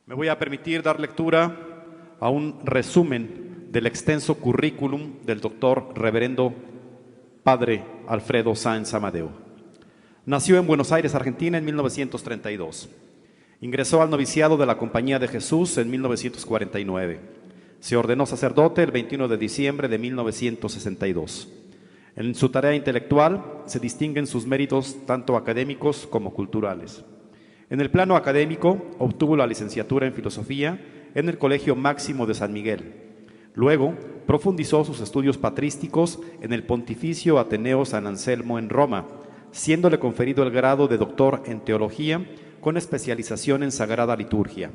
Me voy a permitir dar lectura a un resumen del extenso currículum del doctor reverendo Padre Alfredo Sáenz Amadeo. Nació en Buenos Aires, Argentina, en 1932. Ingresó al noviciado de la Compañía de Jesús en 1949. Se ordenó sacerdote el 21 de diciembre de 1962. En su tarea intelectual se distinguen sus méritos tanto académicos como culturales. En el plano académico obtuvo la licenciatura en Filosofía en el Colegio Máximo de San Miguel. Luego profundizó sus estudios patrísticos en el Pontificio Ateneo San Anselmo en Roma, siéndole conferido el grado de doctor en Teología con especialización en Sagrada Liturgia,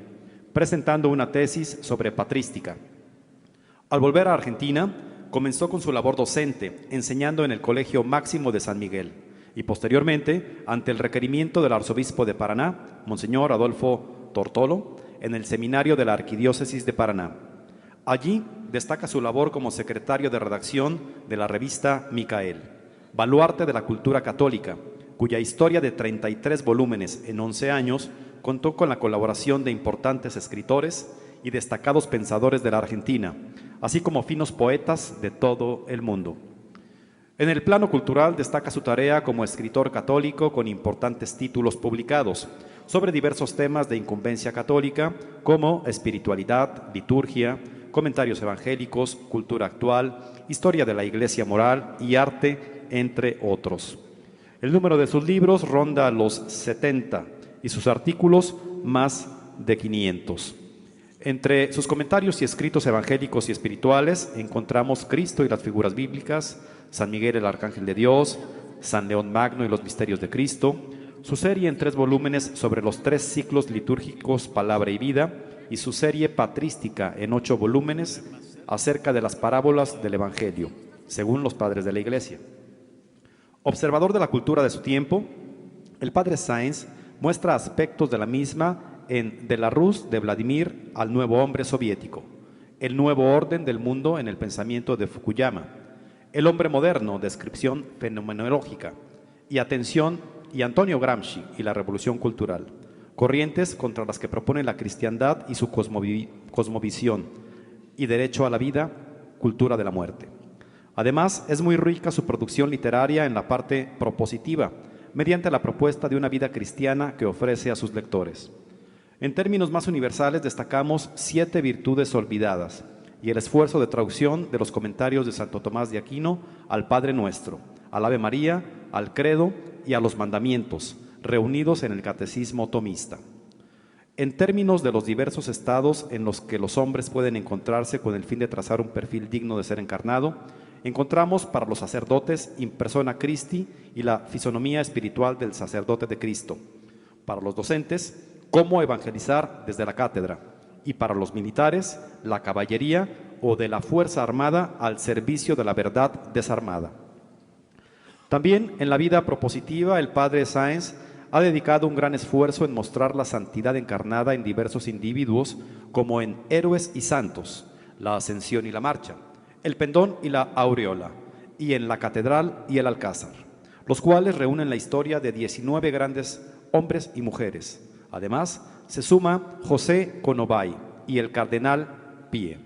presentando una tesis sobre patrística. Al volver a Argentina, comenzó con su labor docente, enseñando en el Colegio Máximo de San Miguel, y posteriormente, ante el requerimiento del arzobispo de Paraná, Monseñor Adolfo Tortolo, en el seminario de la Arquidiócesis de Paraná. Allí destaca su labor como secretario de redacción de la revista Micael, baluarte de la cultura católica, cuya historia de 33 volúmenes en 11 años contó con la colaboración de importantes escritores y destacados pensadores de la Argentina, así como finos poetas de todo el mundo. En el plano cultural destaca su tarea como escritor católico con importantes títulos publicados sobre diversos temas de incumbencia católica como espiritualidad, liturgia, comentarios evangélicos, cultura actual, historia de la Iglesia moral y arte, entre otros. El número de sus libros ronda los 70 y sus artículos más de 500. Entre sus comentarios y escritos evangélicos y espirituales encontramos Cristo y las figuras bíblicas, San Miguel el Arcángel de Dios, San León Magno y los misterios de Cristo, su serie en 3 volúmenes sobre los 3 ciclos litúrgicos Palabra y Vida y su serie patrística en 8 volúmenes acerca de las parábolas del Evangelio, según los padres de la Iglesia. Observador de la cultura de su tiempo, el padre Sáenz muestra aspectos de la misma en De la Rus de Vladimir al nuevo hombre soviético, el nuevo orden del mundo en el pensamiento de Fukuyama, el hombre moderno, descripción fenomenológica, y atención, y Antonio Gramsci y la revolución cultural, corrientes contra las que propone la cristiandad y su cosmovisión, y derecho a la vida, cultura de la muerte. Además, es muy rica su producción literaria en la parte propositiva, mediante la propuesta de una vida cristiana que ofrece a sus lectores. En términos más universales destacamos 7 virtudes olvidadas y el esfuerzo de traducción de los comentarios de Santo Tomás de Aquino al Padre Nuestro, al Ave María, al Credo y a los Mandamientos, reunidos en el Catecismo Tomista. En términos de los diversos estados en los que los hombres pueden encontrarse con el fin de trazar un perfil digno de ser encarnado, encontramos para los sacerdotes in persona Christi y la fisonomía espiritual del sacerdote de Cristo, para los docentes, cómo evangelizar desde la cátedra, y para los militares, la caballería o de la fuerza armada al servicio de la verdad desarmada. También en la vida propositiva, el padre Sáenz ha dedicado un gran esfuerzo en mostrar la santidad encarnada en diversos individuos, como en Héroes y Santos, la Ascensión y la Marcha, el Pendón y la Aureola, y en la Catedral y el Alcázar, los cuales reúnen la historia de 19 grandes hombres y mujeres. Además, se suma José Conovay y el cardenal Pie.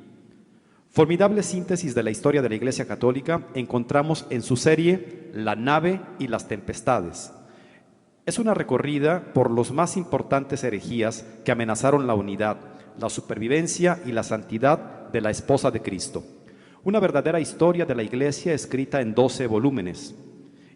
Formidable síntesis de la historia de la Iglesia Católica encontramos en su serie La nave y las tempestades. Es una recorrida por los más importantes herejías que amenazaron la unidad, la supervivencia y la santidad de la esposa de Cristo. Una verdadera historia de la Iglesia escrita en 12 volúmenes.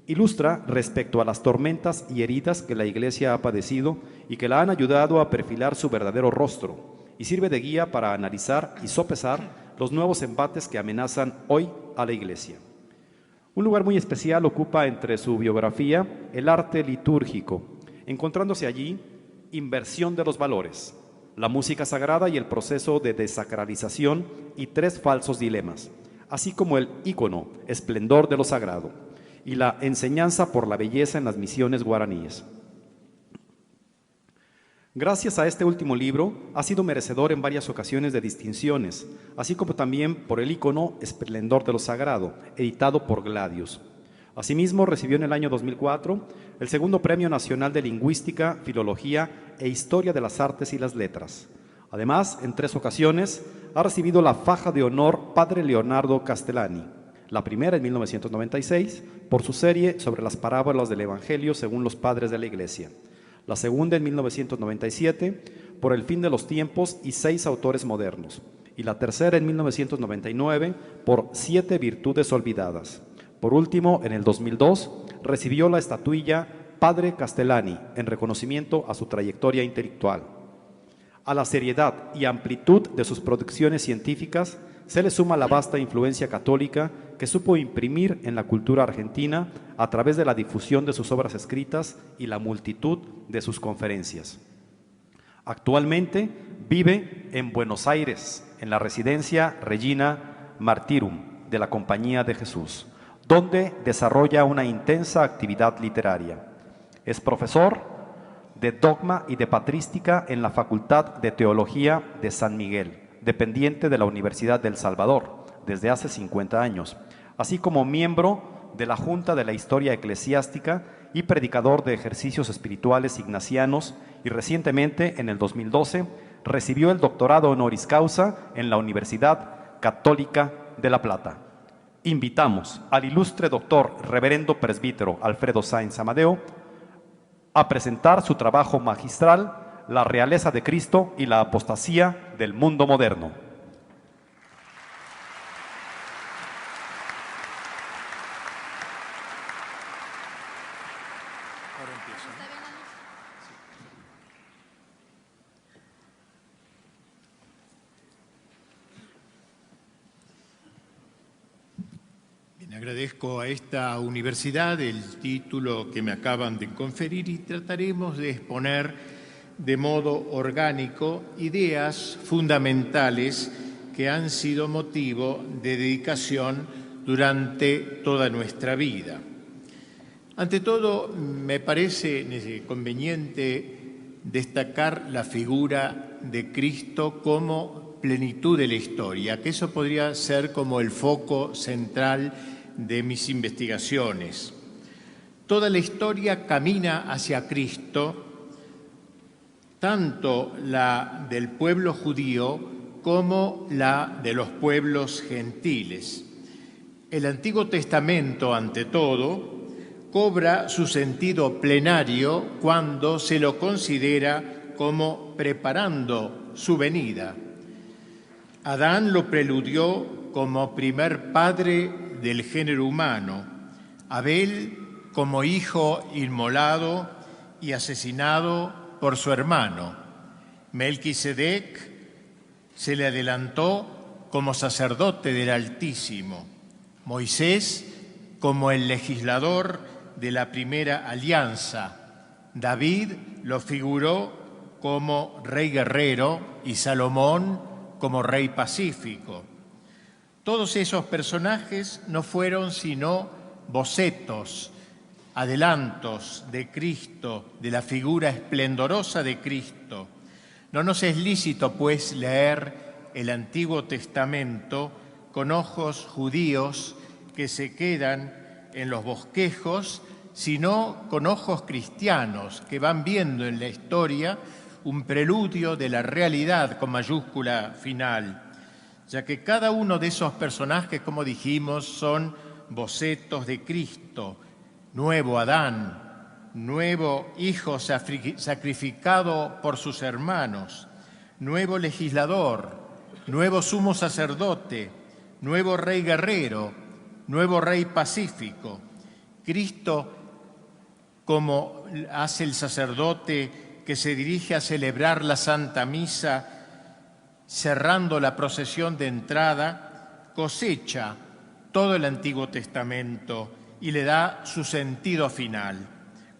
Ilustra respecto a las tormentas y heridas que la Iglesia ha padecido y que la han ayudado a perfilar su verdadero rostro, y sirve de guía para analizar y sopesar los nuevos embates que amenazan hoy a la Iglesia. Un lugar muy especial ocupa entre su biografía el arte litúrgico, encontrándose allí inversión de los valores, la música sagrada y el proceso de desacralización y 3 falsos dilemas, así como el ícono, esplendor de lo sagrado, y la enseñanza por la belleza en las misiones guaraníes. Gracias a este último libro, ha sido merecedor en varias ocasiones de distinciones, así como también por el ícono Esplendor de lo Sagrado, editado por Gladius. Asimismo, recibió en el año 2004 el segundo Premio Nacional de Lingüística, Filología e Historia de las Artes y las Letras. Además, en 3 ocasiones ha recibido la faja de honor Padre Leonardo Castellani, la primera en 1996 por su serie sobre las parábolas del Evangelio según los padres de la Iglesia, la segunda en 1997 por El fin de los tiempos y 6 autores modernos, y la tercera en 1999 por 7 virtudes olvidadas. Por último, en el 2002, recibió la estatuilla Padre Castellani en reconocimiento a su trayectoria intelectual. A la seriedad y amplitud de sus producciones científicas se le suma la vasta influencia católica que supo imprimir en la cultura argentina a través de la difusión de sus obras escritas y la multitud de sus conferencias. Actualmente vive en Buenos Aires, en la residencia Regina Martyrum de la Compañía de Jesús, donde desarrolla una intensa actividad literaria. Es profesor de dogma y de patrística en la Facultad de Teología de San Miguel, dependiente de la Universidad del Salvador, desde hace 50 años, así como miembro de la Junta de la Historia Eclesiástica y predicador de ejercicios espirituales ignacianos, y recientemente, en el 2012, recibió el doctorado honoris causa en la Universidad Católica de La Plata. Invitamos al ilustre doctor reverendo presbítero Alfredo Sáenz Amadeo a presentar su trabajo magistral, La realeza de Cristo y la apostasía del mundo moderno. Ahora empiezo. Bien, agradezco a esta universidad el título que me acaban de conferir y trataremos de exponer de modo orgánico ideas fundamentales que han sido motivo de dedicación durante toda nuestra vida. Ante todo, me parece conveniente destacar la figura de Cristo como plenitud de la historia, que eso podría ser como el foco central de mis investigaciones. Toda la historia camina hacia Cristo, tanto la del pueblo judío como la de los pueblos gentiles. El Antiguo Testamento, ante todo, cobra su sentido plenario cuando se lo considera como preparando su venida. Adán lo preludió como primer padre del género humano, Abel como hijo inmolado y asesinado por su hermano. Melquisedec se le adelantó como sacerdote del Altísimo, Moisés como el legislador de la primera alianza, David lo figuró como rey guerrero y Salomón como rey pacífico. Todos esos personajes no fueron sino bocetos, adelantos de Cristo, de la figura esplendorosa de Cristo. No nos es lícito, pues, leer el Antiguo Testamento con ojos judíos que se quedan en los bosquejos, sino con ojos cristianos que van viendo en la historia un preludio de la realidad con mayúscula final, ya que cada uno de esos personajes, como dijimos, son bocetos de Cristo, nuevo Adán, nuevo hijo sacrificado por sus hermanos, nuevo legislador, nuevo sumo sacerdote, nuevo rey guerrero, nuevo rey pacífico. Cristo, como hace el sacerdote que se dirige a celebrar la Santa Misa, cerrando la procesión de entrada, cosecha todo el Antiguo Testamento y le da su sentido final.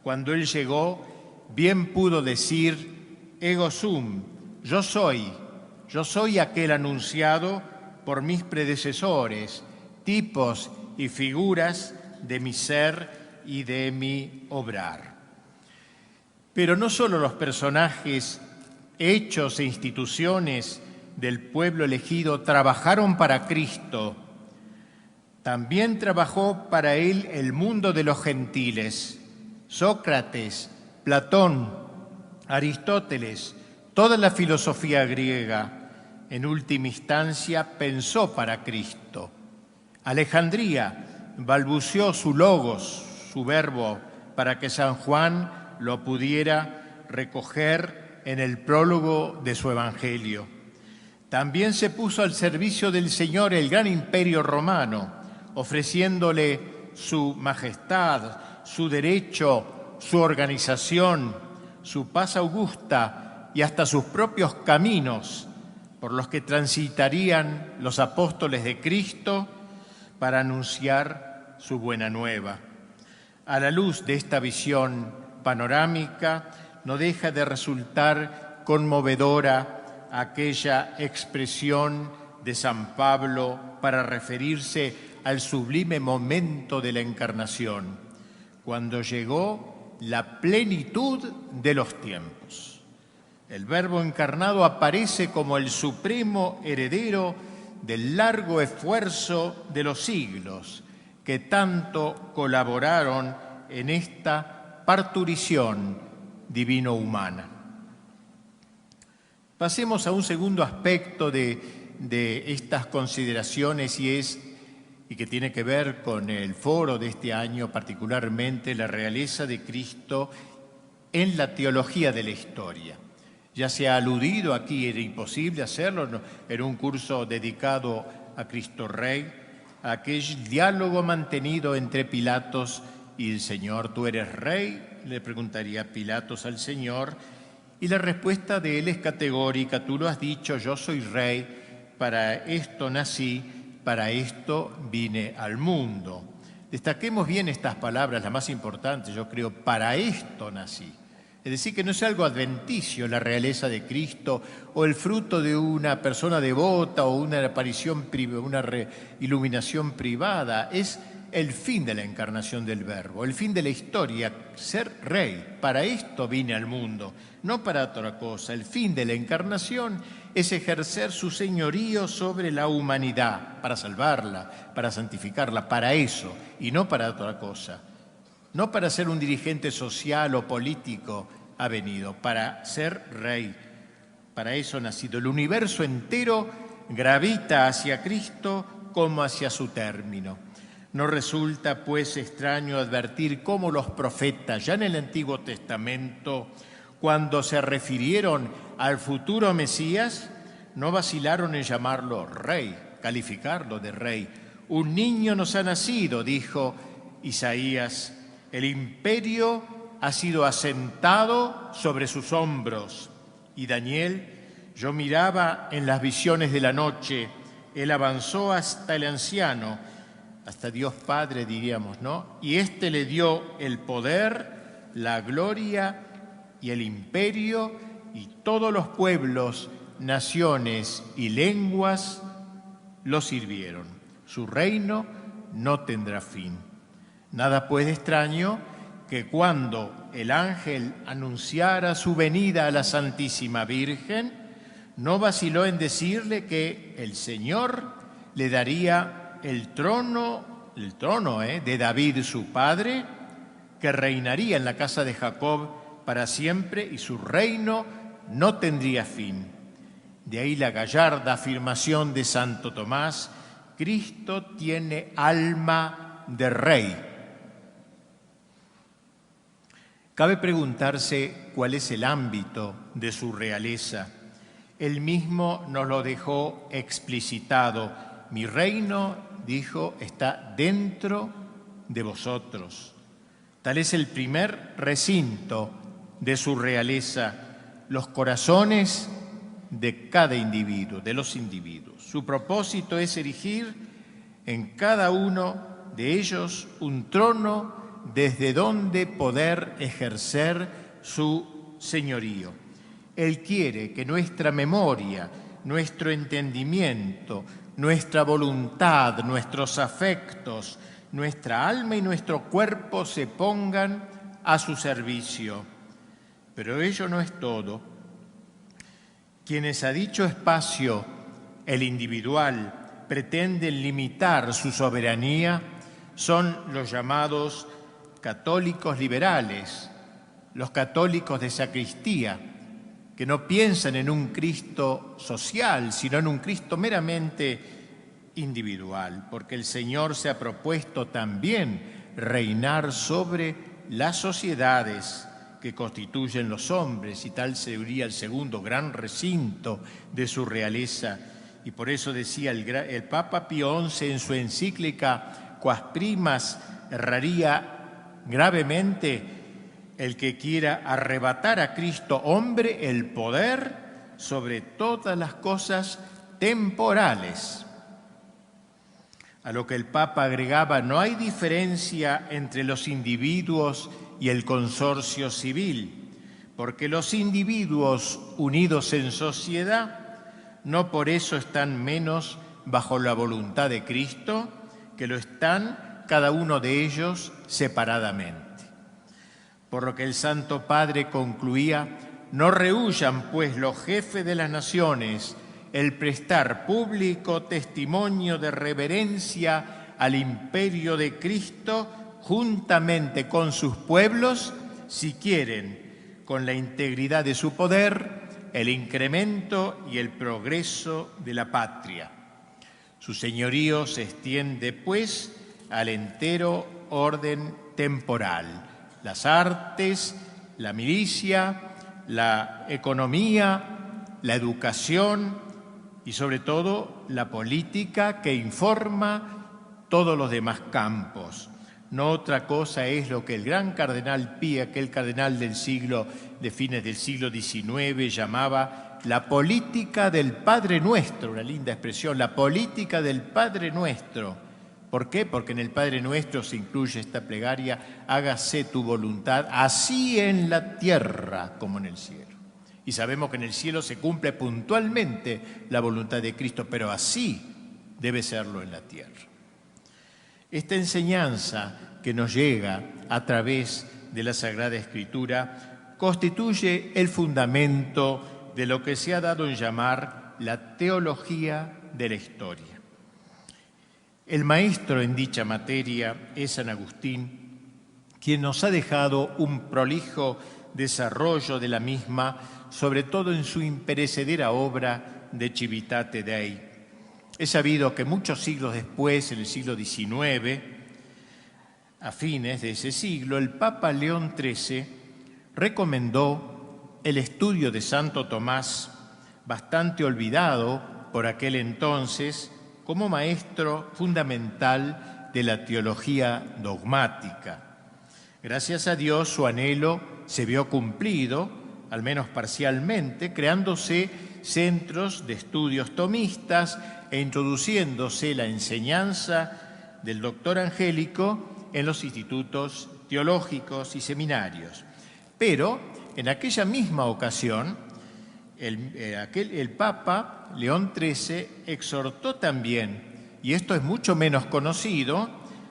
Cuando Él llegó, bien pudo decir, ego sum, yo soy aquel anunciado por mis predecesores, tipos y figuras de mi ser y de mi obrar. Pero no solo los personajes, hechos e instituciones del pueblo elegido trabajaron para Cristo, también trabajó para él el mundo de los gentiles. Sócrates, Platón, Aristóteles, Toda la filosofía griega, en última instancia, pensó para Cristo. Alejandría balbuceó su logos, su verbo, para que San Juan lo pudiera recoger en el prólogo de su Evangelio. También se puso al servicio del Señor el gran imperio romano, ofreciéndole su majestad, su derecho, su organización, su paz augusta y hasta sus propios caminos por los que transitarían los apóstoles de Cristo para anunciar su buena nueva. A la luz de esta visión panorámica, no deja de resultar conmovedora aquella expresión de San Pablo para referirse al sublime momento de la Encarnación, cuando llegó la plenitud de los tiempos. El Verbo encarnado aparece como el supremo heredero del largo esfuerzo de los siglos que tanto colaboraron en esta parturición divino-humana. Pasemos a un segundo aspecto de estas consideraciones y que tiene que ver con el foro de este año, particularmente la realeza de Cristo en la teología de la historia. Ya se ha aludido aquí, era imposible hacerlo, era un curso dedicado a Cristo Rey, a aquel diálogo mantenido entre Pilatos y el Señor. ¿Tú eres rey?, le preguntaría Pilatos al Señor, y la respuesta de él es categórica: tú lo has dicho, yo soy rey, para esto nací, para esto vine al mundo. Destaquemos bien estas palabras, las más importantes, yo creo: para esto nací. Es decir, que no es algo adventicio la realeza de Cristo o el fruto de una persona devota o una aparición, una iluminación privada. Es el fin de la encarnación del Verbo, el fin de la historia, ser rey. Para esto vine al mundo, no para otra cosa. El fin de la encarnación es ejercer su señorío sobre la humanidad, para salvarla, para santificarla, para eso, y no para otra cosa. No para ser un dirigente social o político ha venido, para ser rey. Para eso ha nacido. El universo entero gravita hacia Cristo como hacia su término. No resulta, pues, extraño advertir cómo los profetas, ya en el Antiguo Testamento, cuando se refirieron al futuro Mesías, no vacilaron en llamarlo rey, calificarlo de rey. Un niño nos ha nacido, dijo Isaías. El imperio ha sido asentado sobre sus hombros. Y Daniel: yo miraba en las visiones de la noche, él avanzó hasta el anciano, hasta Dios Padre, diríamos, ¿no? Y éste le dio el poder, la gloria y el imperio, y todos los pueblos, naciones y lenguas lo sirvieron. Su reino no tendrá fin. Nada pues de extraño que cuando el ángel anunciara su venida a la Santísima Virgen, no vaciló en decirle que el Señor le daría el trono de David su padre, que reinaría en la casa de Jacob para siempre y su reino no tendría fin. De ahí la gallarda afirmación de Santo Tomás: Cristo tiene alma de rey. Cabe preguntarse cuál es el ámbito de su realeza. Él mismo nos lo dejó explicitado. Mi reino, dijo, está dentro de vosotros. Tal es el primer recinto de su realeza, los corazones de cada individuo, de los individuos. Su propósito es erigir en cada uno de ellos un trono desde donde poder ejercer su señorío. Él quiere que nuestra memoria, nuestro entendimiento, nuestra voluntad, nuestros afectos, nuestra alma y nuestro cuerpo se pongan a su servicio. Pero ello no es todo. Quienes a dicho espacio, el individual, pretenden limitar su soberanía son los llamados católicos liberales, los católicos de sacristía, que no piensan en un Cristo social, sino en un Cristo meramente individual, porque el Señor se ha propuesto también reinar sobre las sociedades que constituyen los hombres, y tal sería el segundo gran recinto de su realeza. Y por eso decía el Papa Pío XI en su encíclica Quas Primas, erraría gravemente el que quiera arrebatar a Cristo hombre el poder sobre todas las cosas temporales. A lo que el Papa agregaba: no hay diferencia entre los individuos y el consorcio civil, porque los individuos unidos en sociedad no por eso están menos bajo la voluntad de Cristo que lo están cada uno de ellos separadamente. Por lo que el Santo Padre concluía: no rehuyan pues los jefes de las naciones el prestar público testimonio de reverencia al imperio de Cristo juntamente con sus pueblos, si quieren, con la integridad de su poder, el incremento y el progreso de la patria. Su señorío se extiende, pues, al entero orden temporal: las artes, la milicia, la economía, la educación y, sobre todo, la política, que informa todos los demás campos. No otra cosa es lo que el gran cardenal Pío, aquel cardenal de fines del siglo XIX, llamaba la política del Padre Nuestro, una linda expresión, la política del Padre Nuestro. ¿Por qué? Porque en el Padre Nuestro se incluye esta plegaria: hágase tu voluntad, así en la tierra como en el cielo. Y sabemos que en el cielo se cumple puntualmente la voluntad de Cristo, pero así debe serlo en la tierra. Esta enseñanza que nos llega a través de la Sagrada Escritura constituye el fundamento de lo que se ha dado en llamar la teología de la historia. El maestro en dicha materia es San Agustín, quien nos ha dejado un prolijo desarrollo de la misma, sobre todo en su imperecedera obra de Civitate Dei. Es sabido que muchos siglos después, en el siglo XIX, a fines de ese siglo, el Papa León XIII recomendó el estudio de Santo Tomás, bastante olvidado por aquel entonces, como maestro fundamental de la teología dogmática. Gracias a Dios, su anhelo se vio cumplido, al menos parcialmente, creándose centros de estudios tomistas e introduciéndose la enseñanza del doctor angélico en los institutos teológicos y seminarios. Pero en aquella misma ocasión, el Papa León XIII exhortó también, y esto es mucho menos conocido,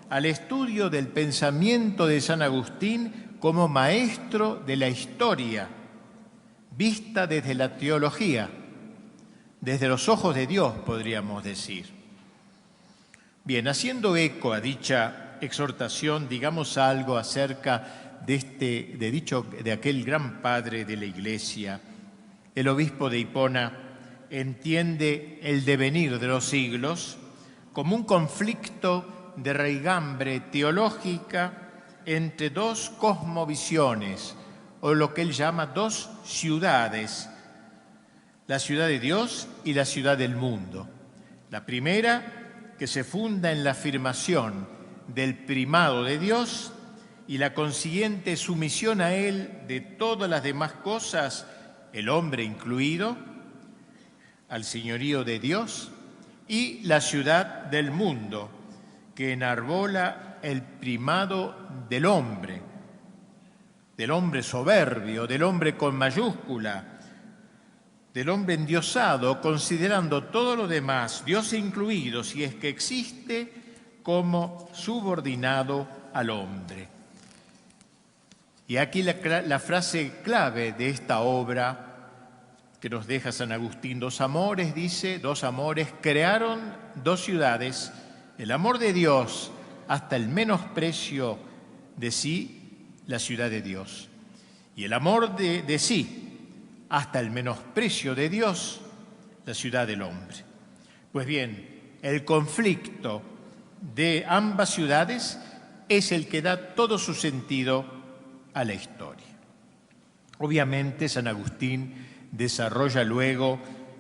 al estudio del pensamiento de San Agustín como maestro de la historia, vista desde la teología, desde los ojos de Dios, podríamos decir. Bien, haciendo eco a dicha exhortación, digamos algo acerca de aquel gran padre de la Iglesia. El obispo de Hipona entiende el devenir de los siglos como un conflicto de raigambre teológica entre dos cosmovisiones, o lo que él llama dos ciudades: la ciudad de Dios y la ciudad del mundo. La primera, que se funda en la afirmación del primado de Dios y la consiguiente sumisión a Él de todas las demás cosas, el hombre incluido, al señorío de Dios, y la ciudad del mundo, que enarbola el primado del hombre soberbio, del hombre con mayúscula, del hombre endiosado, considerando todo lo demás, Dios incluido, si es que existe, como subordinado al hombre. Y aquí la frase clave de esta obra que nos deja San Agustín: dos amores, dice, dos amores crearon dos ciudades, el amor de Dios hasta el menosprecio de sí, la ciudad de Dios, y el amor de sí hasta el menosprecio de Dios, la ciudad del hombre. Pues bien, el conflicto de ambas ciudades es el que da todo su sentido a la historia. Obviamente, San Agustín desarrolla luego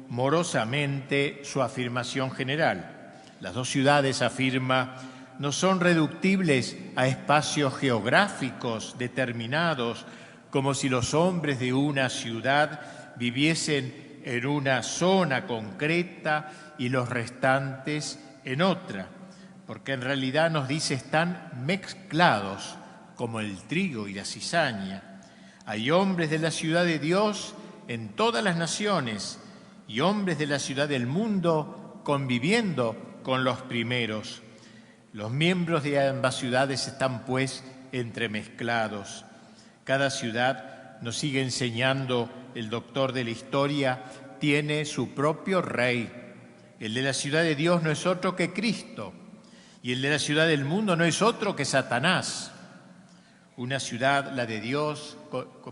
morosamente su afirmación general. Las dos ciudades, afirma, no son reductibles a espacios geográficos determinados, como si los hombres de una ciudad viviesen en una zona concreta y los restantes en otra, porque en realidad nos dice están mezclados como el trigo y la cizaña. Hay hombres de la ciudad de Dios en todas las naciones y hombres de la ciudad del mundo conviviendo con los primeros. Los miembros de ambas ciudades están pues entremezclados. Cada ciudad, nos sigue enseñando el doctor de la historia, tiene su propio rey. El de la ciudad de Dios no es otro que Cristo, y el de la ciudad del mundo no es otro que Satanás. Una ciudad, la de Dios,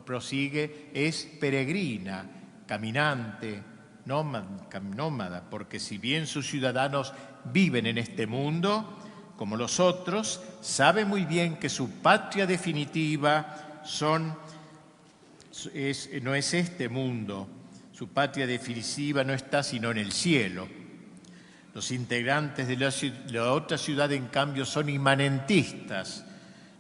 prosigue, es peregrina, caminante, nómada, porque si bien sus ciudadanos viven en este mundo, como los otros, sabe muy bien que su patria definitiva no es este mundo. Su patria definitiva no está sino en el cielo. Los integrantes de la otra ciudad, en cambio, son inmanentistas,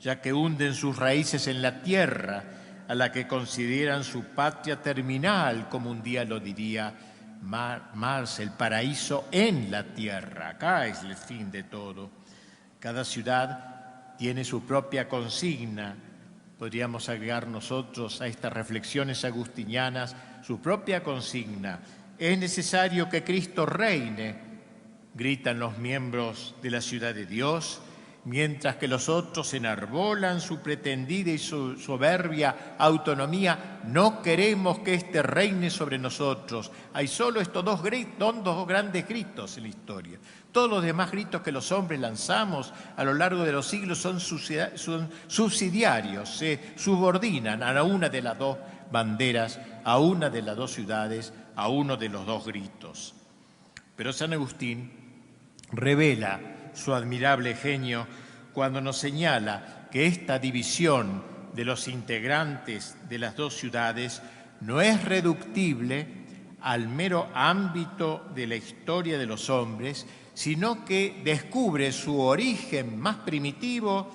ya que hunden sus raíces en la tierra, a la que consideran su patria terminal, como un día lo diría Marx, el paraíso en la tierra. Acá es el fin de todo. Cada ciudad tiene su propia consigna. Podríamos agregar nosotros a estas reflexiones agustinianas su propia consigna. Es necesario que Cristo reine, gritan los miembros de la ciudad de Dios, mientras que los otros enarbolan su pretendida y su soberbia autonomía. No queremos que éste reine sobre nosotros. Hay solo estos dos grandes gritos en la historia. Todos los demás gritos que los hombres lanzamos a lo largo de los siglos son subsidiarios, se subordinan a una de las dos banderas, a una de las dos ciudades, a uno de los dos gritos. Pero San Agustín revela su admirable genio cuando nos señala que esta división de los integrantes de las dos ciudades no es reductible al mero ámbito de la historia de los hombres, sino que descubre su origen más primitivo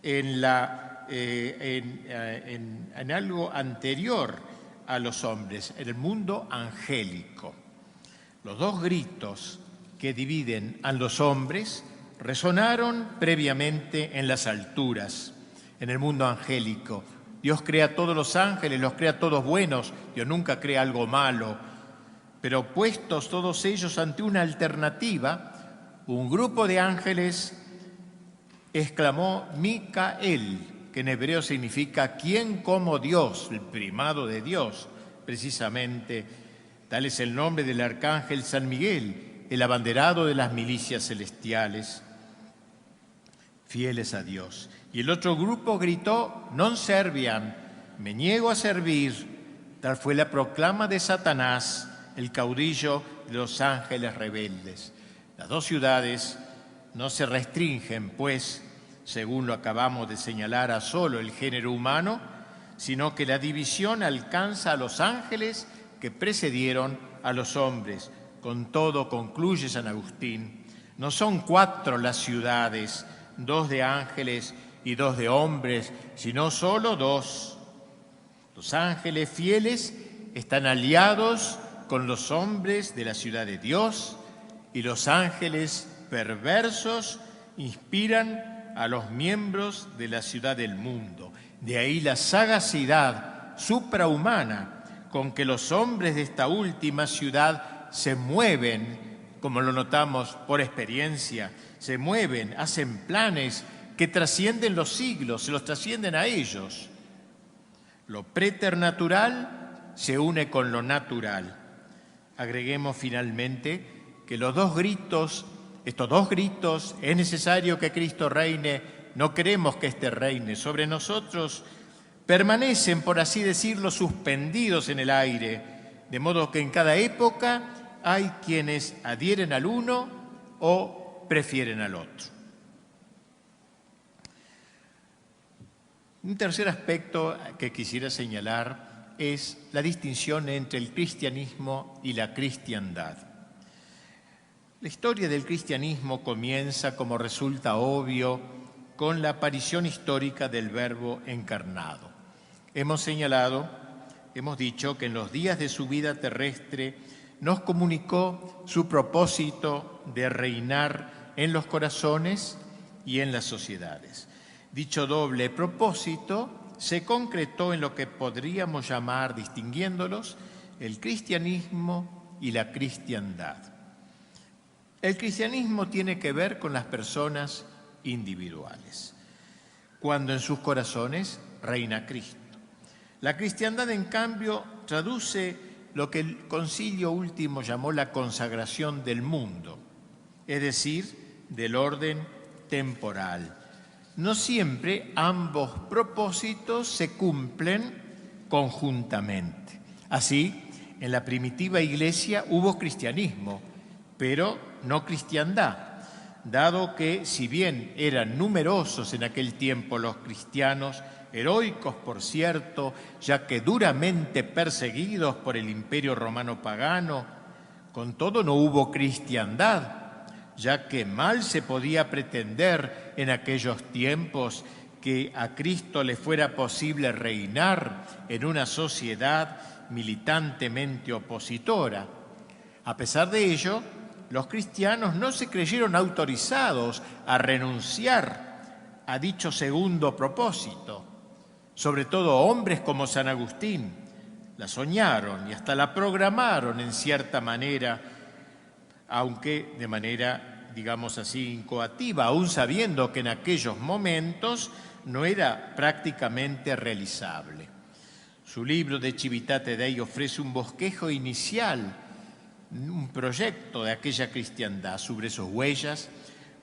en algo anterior a los hombres, en el mundo angélico. Los dos gritos que dividen a los hombres resonaron previamente en las alturas, en el mundo angélico. Dios crea a todos los ángeles, los crea a todos buenos, Dios nunca crea algo malo. Pero puestos todos ellos ante una alternativa, un grupo de ángeles exclamó Micael, que en hebreo significa ¿quién como Dios?, el primado de Dios, precisamente. Tal es el nombre del arcángel San Miguel, el abanderado de las milicias celestiales, fieles a Dios. Y el otro grupo gritó, non serviam, me niego a servir. Tal fue la proclama de Satanás, el caudillo de los ángeles rebeldes. Las dos ciudades no se restringen, pues, según lo acabamos de señalar, a solo el género humano, sino que la división alcanza a los ángeles que precedieron a los hombres. Con todo, concluye San Agustín, no son 4 las ciudades, 2 de ángeles y 2 de hombres, sino solo 2. Los ángeles fieles están aliados con los hombres de la ciudad de Dios y los ángeles perversos inspiran a los miembros de la ciudad del mundo. De ahí la sagacidad suprahumana con que los hombres de esta última ciudad se mueven, como lo notamos por experiencia, se mueven, hacen planes que trascienden los siglos, se los trascienden a ellos. Lo preternatural se une con lo natural. Agreguemos finalmente que estos dos gritos, es necesario que Cristo reine, no queremos que éste reine sobre nosotros, permanecen, por así decirlo, suspendidos en el aire, de modo que en cada época hay quienes adhieren al uno o prefieren al otro. Un tercer aspecto que quisiera señalar es la distinción entre el cristianismo y la cristiandad. La historia del cristianismo comienza, como resulta obvio, con la aparición histórica del Verbo encarnado. Hemos dicho que en los días de su vida terrestre nos comunicó su propósito de reinar en los corazones y en las sociedades. Dicho doble propósito se concretó en lo que podríamos llamar, distinguiéndolos, el cristianismo y la cristiandad. El cristianismo tiene que ver con las personas individuales, cuando en sus corazones reina Cristo. La cristiandad, en cambio, traduce lo que el Concilio Último llamó la consagración del mundo, es decir, del orden temporal. No siempre ambos propósitos se cumplen conjuntamente. Así, en la primitiva Iglesia hubo cristianismo, pero no cristiandad, dado que, si bien eran numerosos en aquel tiempo los cristianos, heroicos por cierto, ya que duramente perseguidos por el Imperio Romano pagano, con todo no hubo cristiandad, ya que mal se podía pretender en aquellos tiempos que a Cristo le fuera posible reinar en una sociedad militantemente opositora. A pesar de ello, los cristianos no se creyeron autorizados a renunciar a dicho segundo propósito. Sobre todo hombres como San Agustín la soñaron y hasta la programaron en cierta manera, aunque de manera, digamos así, incoativa, aún sabiendo que en aquellos momentos no era prácticamente realizable. Su libro De Civitate Dei ofrece un bosquejo inicial, un proyecto de aquella cristiandad sobre sus huellas,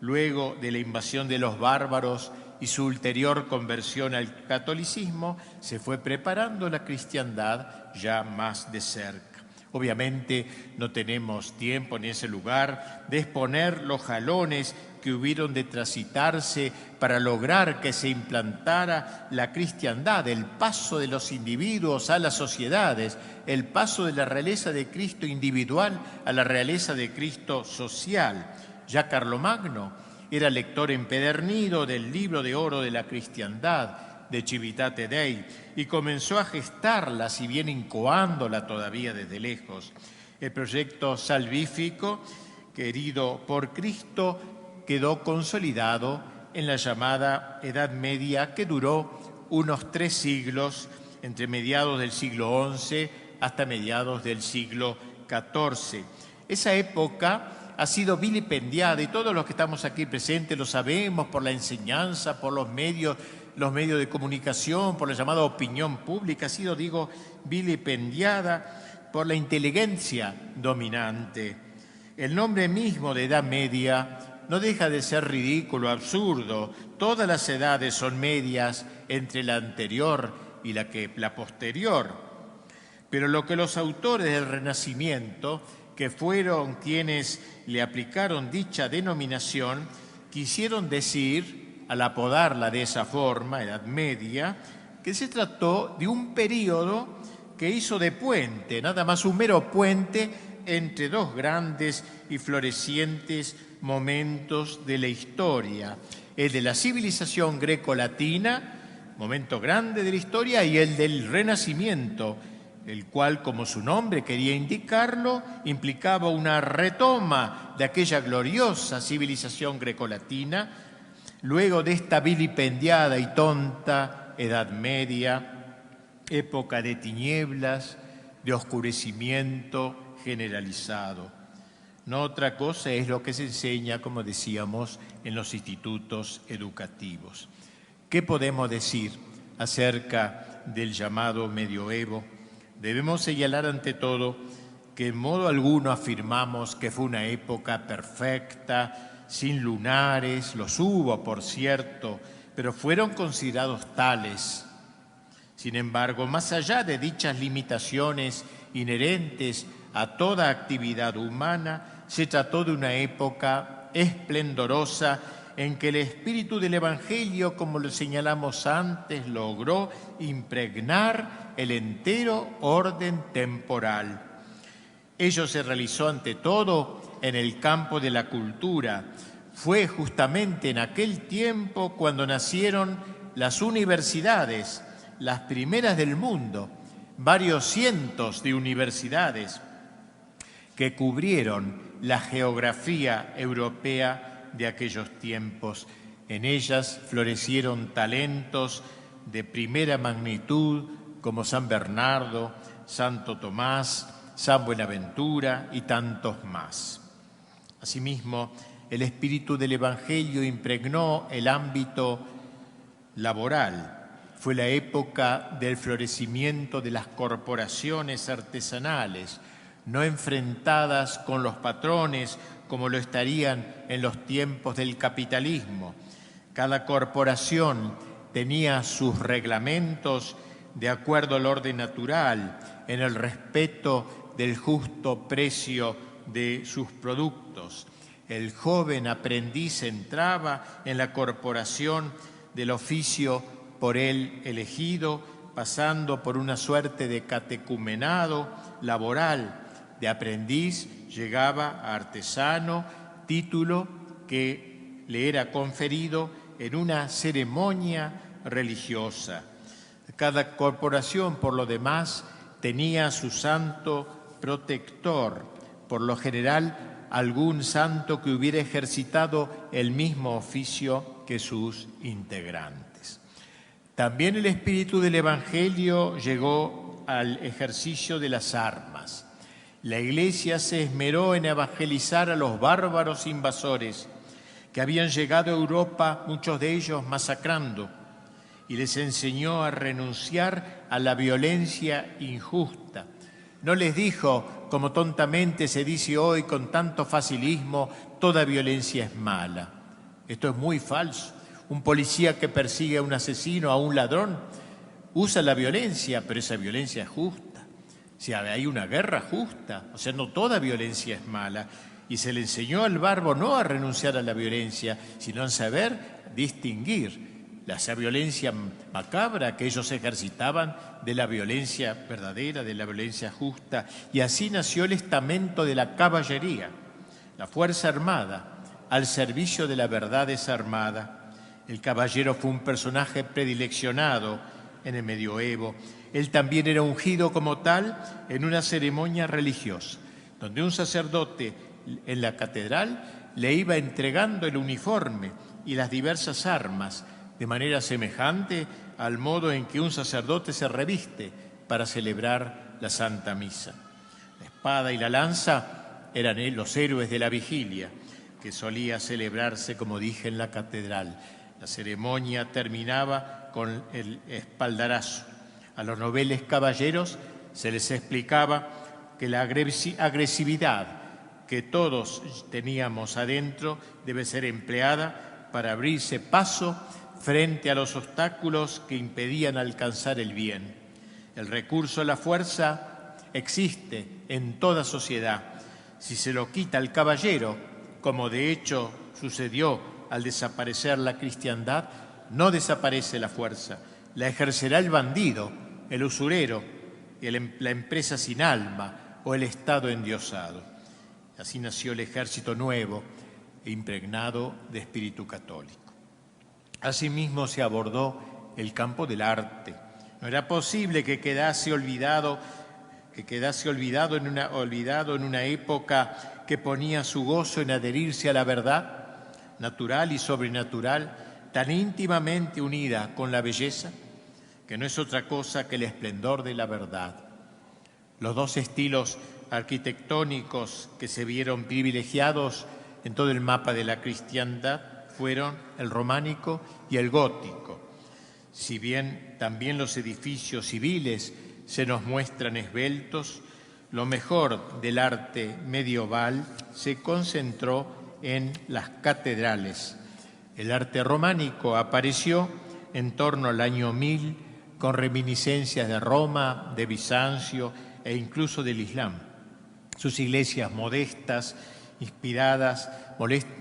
luego de la invasión de los bárbaros y su ulterior conversión al catolicismo, se fue preparando la cristiandad ya más de cerca. Obviamente no tenemos tiempo ni ese lugar de exponer los jalones que hubieron de transitarse para lograr que se implantara la cristiandad, el paso de los individuos a las sociedades, el paso de la realeza de Cristo individual a la realeza de Cristo social. Ya Carlomagno era lector empedernido del libro de oro de la cristiandad, De Civitate Dei, y comenzó a gestarla, si bien incoándola todavía desde lejos. El proyecto salvífico, querido por Cristo, quedó consolidado en la llamada Edad Media, que duró unos 3 siglos, entre mediados del siglo XI hasta mediados del siglo XIV. Esa época ha sido vilipendiada, y todos los que estamos aquí presentes lo sabemos por la enseñanza, por los medios de comunicación, por la llamada opinión pública, ha sido, vilipendiada por la inteligencia dominante. El nombre mismo de Edad Media no deja de ser ridículo, absurdo. Todas las edades son medias entre la anterior y la posterior. Pero lo que los autores del Renacimiento, que fueron quienes le aplicaron dicha denominación, quisieron decir, al apodarla de esa forma, Edad Media, que se trató de un período que hizo de puente, nada más un mero puente, entre dos grandes y florecientes momentos de la historia: el de la civilización greco-latina, momento grande de la historia, y el del Renacimiento, el cual, como su nombre quería indicarlo, implicaba una retoma de aquella gloriosa civilización grecolatina, luego de esta vilipendiada y tonta Edad Media, época de tinieblas, de oscurecimiento generalizado. No otra cosa es lo que se enseña, como decíamos, en los institutos educativos. ¿Qué podemos decir acerca del llamado medioevo? Debemos señalar ante todo que en modo alguno afirmamos que fue una época perfecta, sin lunares, los hubo, por cierto, pero fueron considerados tales. Sin embargo, más allá de dichas limitaciones inherentes a toda actividad humana, se trató de una época esplendorosa en que el espíritu del Evangelio, como lo señalamos antes, logró impregnar el entero orden temporal. Ello se realizó ante todo en el campo de la cultura. Fue justamente en aquel tiempo cuando nacieron las universidades, las primeras del mundo, varios cientos de universidades que cubrieron la geografía europea de aquellos tiempos. En ellas florecieron talentos de primera magnitud como San Bernardo, Santo Tomás, San Buenaventura y tantos más. Asimismo, el espíritu del Evangelio impregnó el ámbito laboral. Fue la época del florecimiento de las corporaciones artesanales, no enfrentadas con los patrones como lo estarían en los tiempos del capitalismo. Cada corporación tenía sus reglamentos de acuerdo al orden natural, en el respeto del justo precio de sus productos. El joven aprendiz entraba en la corporación del oficio por él elegido, pasando por una suerte de catecumenado laboral. De aprendiz llegaba a artesano, título que le era conferido en una ceremonia religiosa. Cada corporación, por lo demás, tenía su santo protector, por lo general algún santo que hubiera ejercitado el mismo oficio que sus integrantes. También el espíritu del Evangelio llegó al ejercicio de las armas. La Iglesia se esmeró en evangelizar a los bárbaros invasores que habían llegado a Europa, muchos de ellos masacrando, y les enseñó a renunciar a la violencia injusta. No les dijo, como tontamente se dice hoy con tanto facilismo, toda violencia es mala. Esto es muy falso. Un policía que persigue a un asesino, a un ladrón, usa la violencia, pero esa violencia es justa. Si hay una guerra justa, o sea, no toda violencia es mala. Y se le enseñó al bárbaro no a renunciar a la violencia, sino a saber distinguir esa violencia macabra que ellos ejercitaban de la violencia verdadera, de la violencia justa. Y así nació el estamento de la caballería, la fuerza armada, al servicio de la verdad desarmada. El caballero fue un personaje predileccionado en el medioevo. Él también era ungido como tal en una ceremonia religiosa, donde un sacerdote en la catedral le iba entregando el uniforme y las diversas armas, de manera semejante al modo en que un sacerdote se reviste para celebrar la Santa Misa. La espada y la lanza eran los héroes de la vigilia, que solía celebrarse, como dije, en la catedral. La ceremonia terminaba con el espaldarazo. A los nobles caballeros se les explicaba que la agresividad que todos teníamos adentro debe ser empleada para abrirse paso frente a los obstáculos que impedían alcanzar el bien. El recurso a la fuerza existe en toda sociedad. Si se lo quita al caballero, como de hecho sucedió al desaparecer la cristiandad, no desaparece la fuerza, la ejercerá el bandido, el usurero, la empresa sin alma o el Estado endiosado. Así nació el ejército nuevo, impregnado de espíritu católico. Asimismo se abordó el campo del arte. No era posible que quedase olvidado en una época que ponía su gozo en adherirse a la verdad natural y sobrenatural, tan íntimamente unida con la belleza, que no es otra cosa que el esplendor de la verdad. Los dos estilos arquitectónicos que se vieron privilegiados en todo el mapa de la cristiandad fueron el románico y el gótico. Si bien también los edificios civiles se nos muestran esbeltos, lo mejor del arte medieval se concentró en las catedrales. El arte románico apareció en torno al año 1000 con reminiscencias de Roma, de Bizancio e incluso del Islam. Sus iglesias modestas, inspiradas,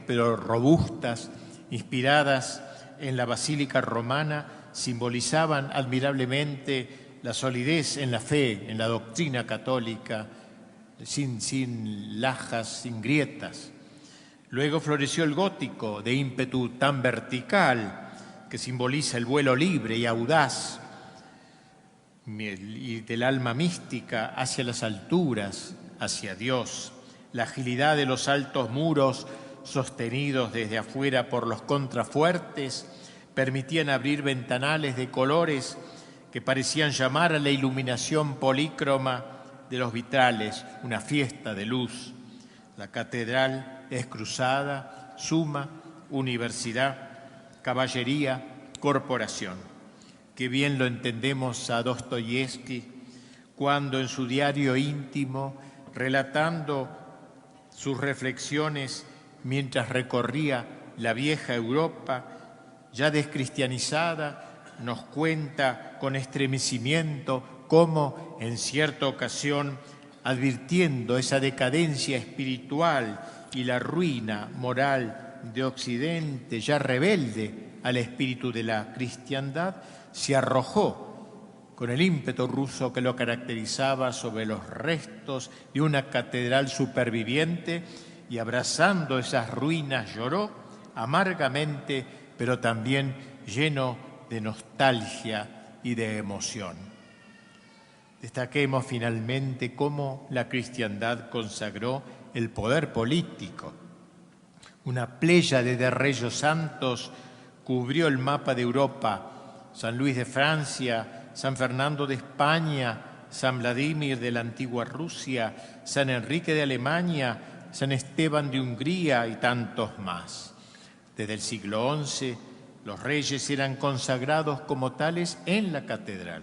pero robustas, inspiradas en la Basílica Romana, simbolizaban admirablemente la solidez en la fe, en la doctrina católica, sin lajas, sin grietas. Luego floreció el gótico, de ímpetu tan vertical, que simboliza el vuelo libre y audaz, y del alma mística hacia las alturas, hacia Dios. La agilidad de los altos muros, sostenidos desde afuera por los contrafuertes, permitían abrir ventanales de colores que parecían llamar a la iluminación polícroma de los vitrales, una fiesta de luz. La catedral es cruzada, suma, universidad, caballería, corporación. Qué bien lo entendemos a Dostoyevski cuando en su diario íntimo, relatando sus reflexiones mientras recorría la vieja Europa, ya descristianizada, nos cuenta con estremecimiento cómo en cierta ocasión, advirtiendo esa decadencia espiritual y la ruina moral de Occidente, ya rebelde al espíritu de la cristiandad, se arrojó con el ímpetu ruso que lo caracterizaba sobre los restos de una catedral superviviente y abrazando esas ruinas lloró amargamente, pero también lleno de nostalgia y de emoción. Destaquemos finalmente cómo la cristiandad consagró el poder político. Una pléyade de reyes santos cubrió el mapa de Europa: San Luis de Francia, San Fernando de España, San Vladimir de la antigua Rusia, San Enrique de Alemania, San Esteban de Hungría y tantos más. Desde el siglo XI, los reyes eran consagrados como tales en la catedral.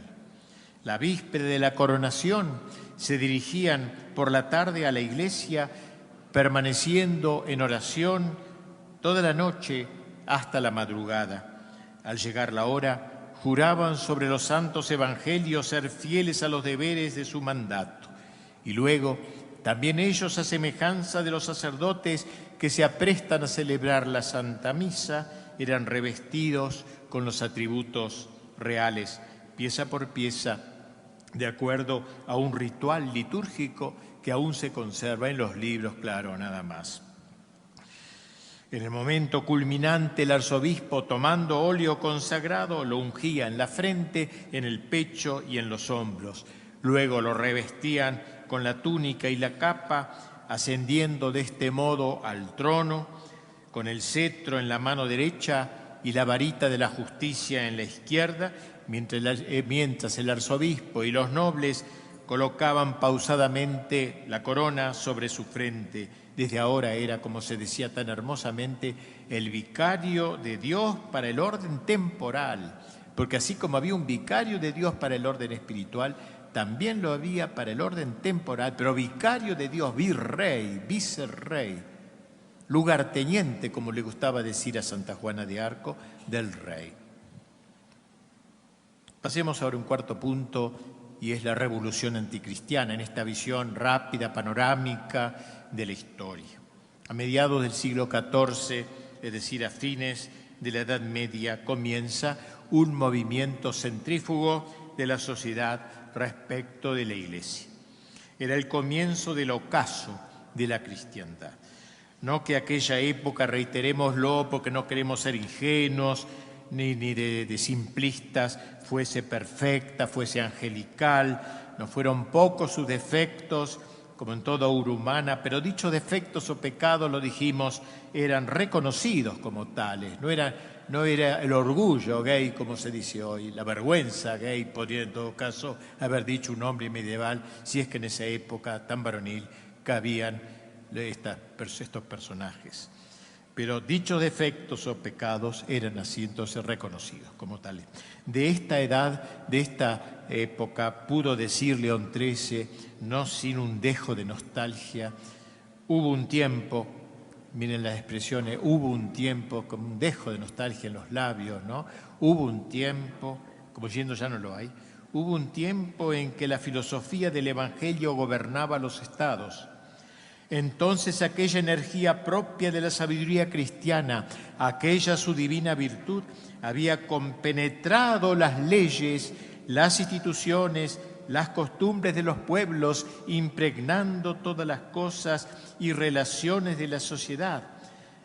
La víspera de la coronación se dirigían por la tarde a la iglesia, permaneciendo en oración toda la noche hasta la madrugada. Al llegar la hora, juraban sobre los santos evangelios ser fieles a los deberes de su mandato. Y luego, también ellos, a semejanza de los sacerdotes que se aprestan a celebrar la Santa Misa, eran revestidos con los atributos reales, pieza por pieza, de acuerdo a un ritual litúrgico que aún se conserva en los libros, claro, nada más. En el momento culminante, el arzobispo, tomando óleo consagrado, lo ungía en la frente, en el pecho y en los hombros. Luego lo revestían con la túnica y la capa, ascendiendo de este modo al trono, con el cetro en la mano derecha y la varita de la justicia en la izquierda, mientras el arzobispo y los nobles colocaban pausadamente la corona sobre su frente. Desde ahora era, como se decía tan hermosamente, el vicario de Dios para el orden temporal, porque así como había un vicario de Dios para el orden espiritual, también lo había para el orden temporal, pero vicario de Dios, virrey, vicerrey, lugarteniente, como le gustaba decir a Santa Juana de Arco, del rey. Pasemos ahora a un cuarto punto, y es la revolución anticristiana, en esta visión rápida, panorámica de la historia. A mediados del siglo XIV, es decir, a fines de la Edad Media, comienza un movimiento centrífugo de la sociedad respecto de la Iglesia. Era el comienzo del ocaso de la cristiandad. No que aquella época, reiterémoslo, porque no queremos ser ingenuos ni de simplistas, fuese perfecta, fuese angelical. No fueron pocos sus defectos, como en toda obra humana, pero dichos defectos o pecados, lo dijimos, eran reconocidos como tales. No era el orgullo gay, como se dice hoy, la vergüenza gay, podría en todo caso haber dicho un hombre medieval, si es que en esa época tan varonil cabían estos personajes. Pero dichos defectos o pecados eran así entonces reconocidos como tales. De esta edad, de esta época, pudo decir León XIII, no sin un dejo de nostalgia, hubo un tiempo, miren las expresiones, hubo un tiempo, con un dejo de nostalgia en los labios, ¿no? Hubo un tiempo como diciendo ya no lo hay. Hubo un tiempo en que la filosofía del Evangelio gobernaba los estados. Entonces aquella energía propia de la sabiduría cristiana, aquella su divina virtud, había compenetrado las leyes, las instituciones, las costumbres de los pueblos, impregnando todas las cosas y relaciones de la sociedad.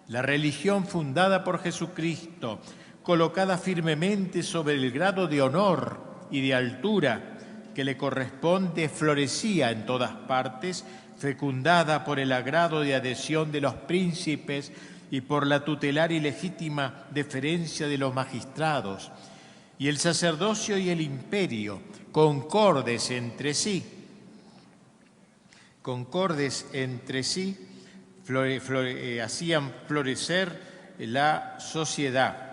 La religión fundada por Jesucristo, colocada firmemente sobre el grado de honor y de altura que le corresponde, florecía en todas partes, fecundada por el agrado de adhesión de los príncipes y por la tutelar y legítima deferencia de los magistrados. Y el sacerdocio y el imperio, concordes entre sí, hacían florecer la sociedad.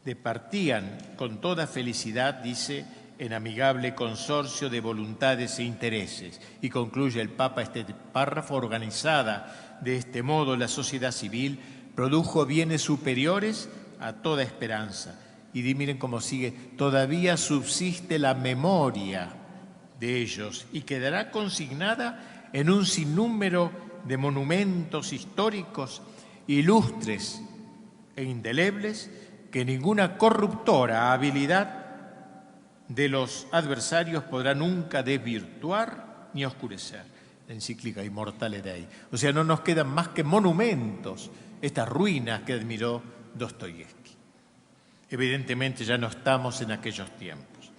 Departían con toda felicidad, dice, en amigable consorcio de voluntades e intereses. Y concluye el Papa este párrafo: organizada de este modo la sociedad civil produjo bienes superiores a toda esperanza. Y miren cómo sigue: todavía subsiste la memoria de ellos y quedará consignada en un sinnúmero de monumentos históricos ilustres e indelebles que ninguna corruptora habilidad de los adversarios podrá nunca desvirtuar ni oscurecer. La encíclica Immortale Dei. O sea, no nos quedan más que monumentos, estas ruinas que admiró Dostoyevsky. Evidentemente ya no estamos en aquellos tiempos.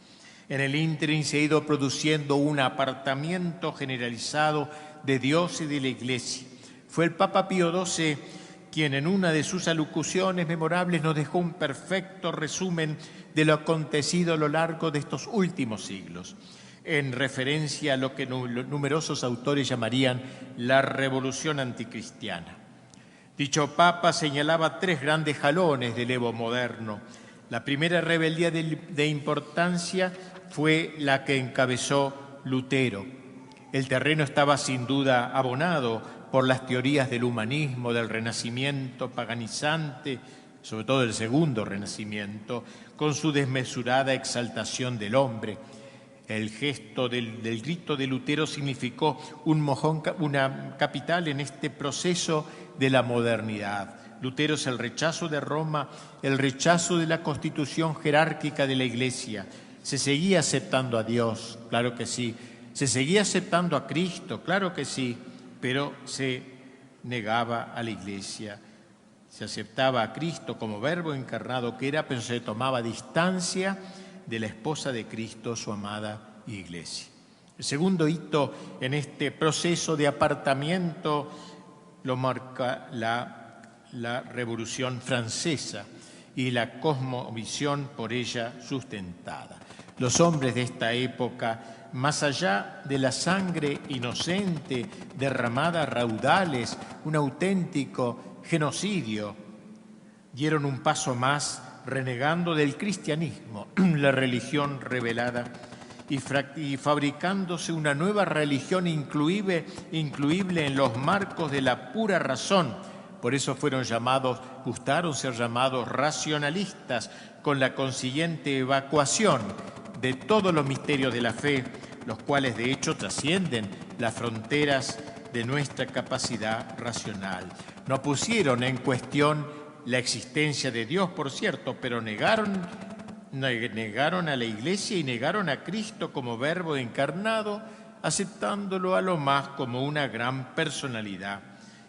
En el ínterin se ha ido produciendo un apartamiento generalizado de Dios y de la Iglesia. Fue el Papa Pío XII quien en una de sus alocuciones memorables nos dejó un perfecto resumen de lo acontecido a lo largo de estos últimos siglos, en referencia a lo que numerosos autores llamarían la revolución anticristiana. Dicho Papa señalaba 3 grandes jalones del Evo moderno. La primera rebeldía de importancia fue la que encabezó Lutero. El terreno estaba sin duda abonado por las teorías del humanismo, del renacimiento paganizante, sobre todo el segundo renacimiento, con su desmesurada exaltación del hombre. El gesto del grito de Lutero significó una capital en este proceso de la modernidad. Lutero es el rechazo de Roma, el rechazo de la constitución jerárquica de la Iglesia. Se seguía aceptando a Dios, claro que sí. Se seguía aceptando a Cristo, claro que sí, pero se negaba a la Iglesia. Se aceptaba a Cristo como verbo encarnado que era, pero se tomaba distancia de la esposa de Cristo, su amada Iglesia. El segundo hito en este proceso de apartamiento lo marca la Revolución Francesa y la cosmovisión por ella sustentada. Los hombres de esta época, más allá de la sangre inocente derramada a raudales, un auténtico genocidio, dieron un paso más renegando del cristianismo, la religión revelada, y fabricándose una nueva religión incluible en los marcos de la pura razón. Por eso gustaron ser llamados racionalistas, con la consiguiente evacuación de todos los misterios de la fe, los cuales de hecho trascienden las fronteras de nuestra capacidad racional. No pusieron en cuestión la existencia de Dios, por cierto, pero negaron a la Iglesia y negaron a Cristo como verbo encarnado, aceptándolo a lo más como una gran personalidad.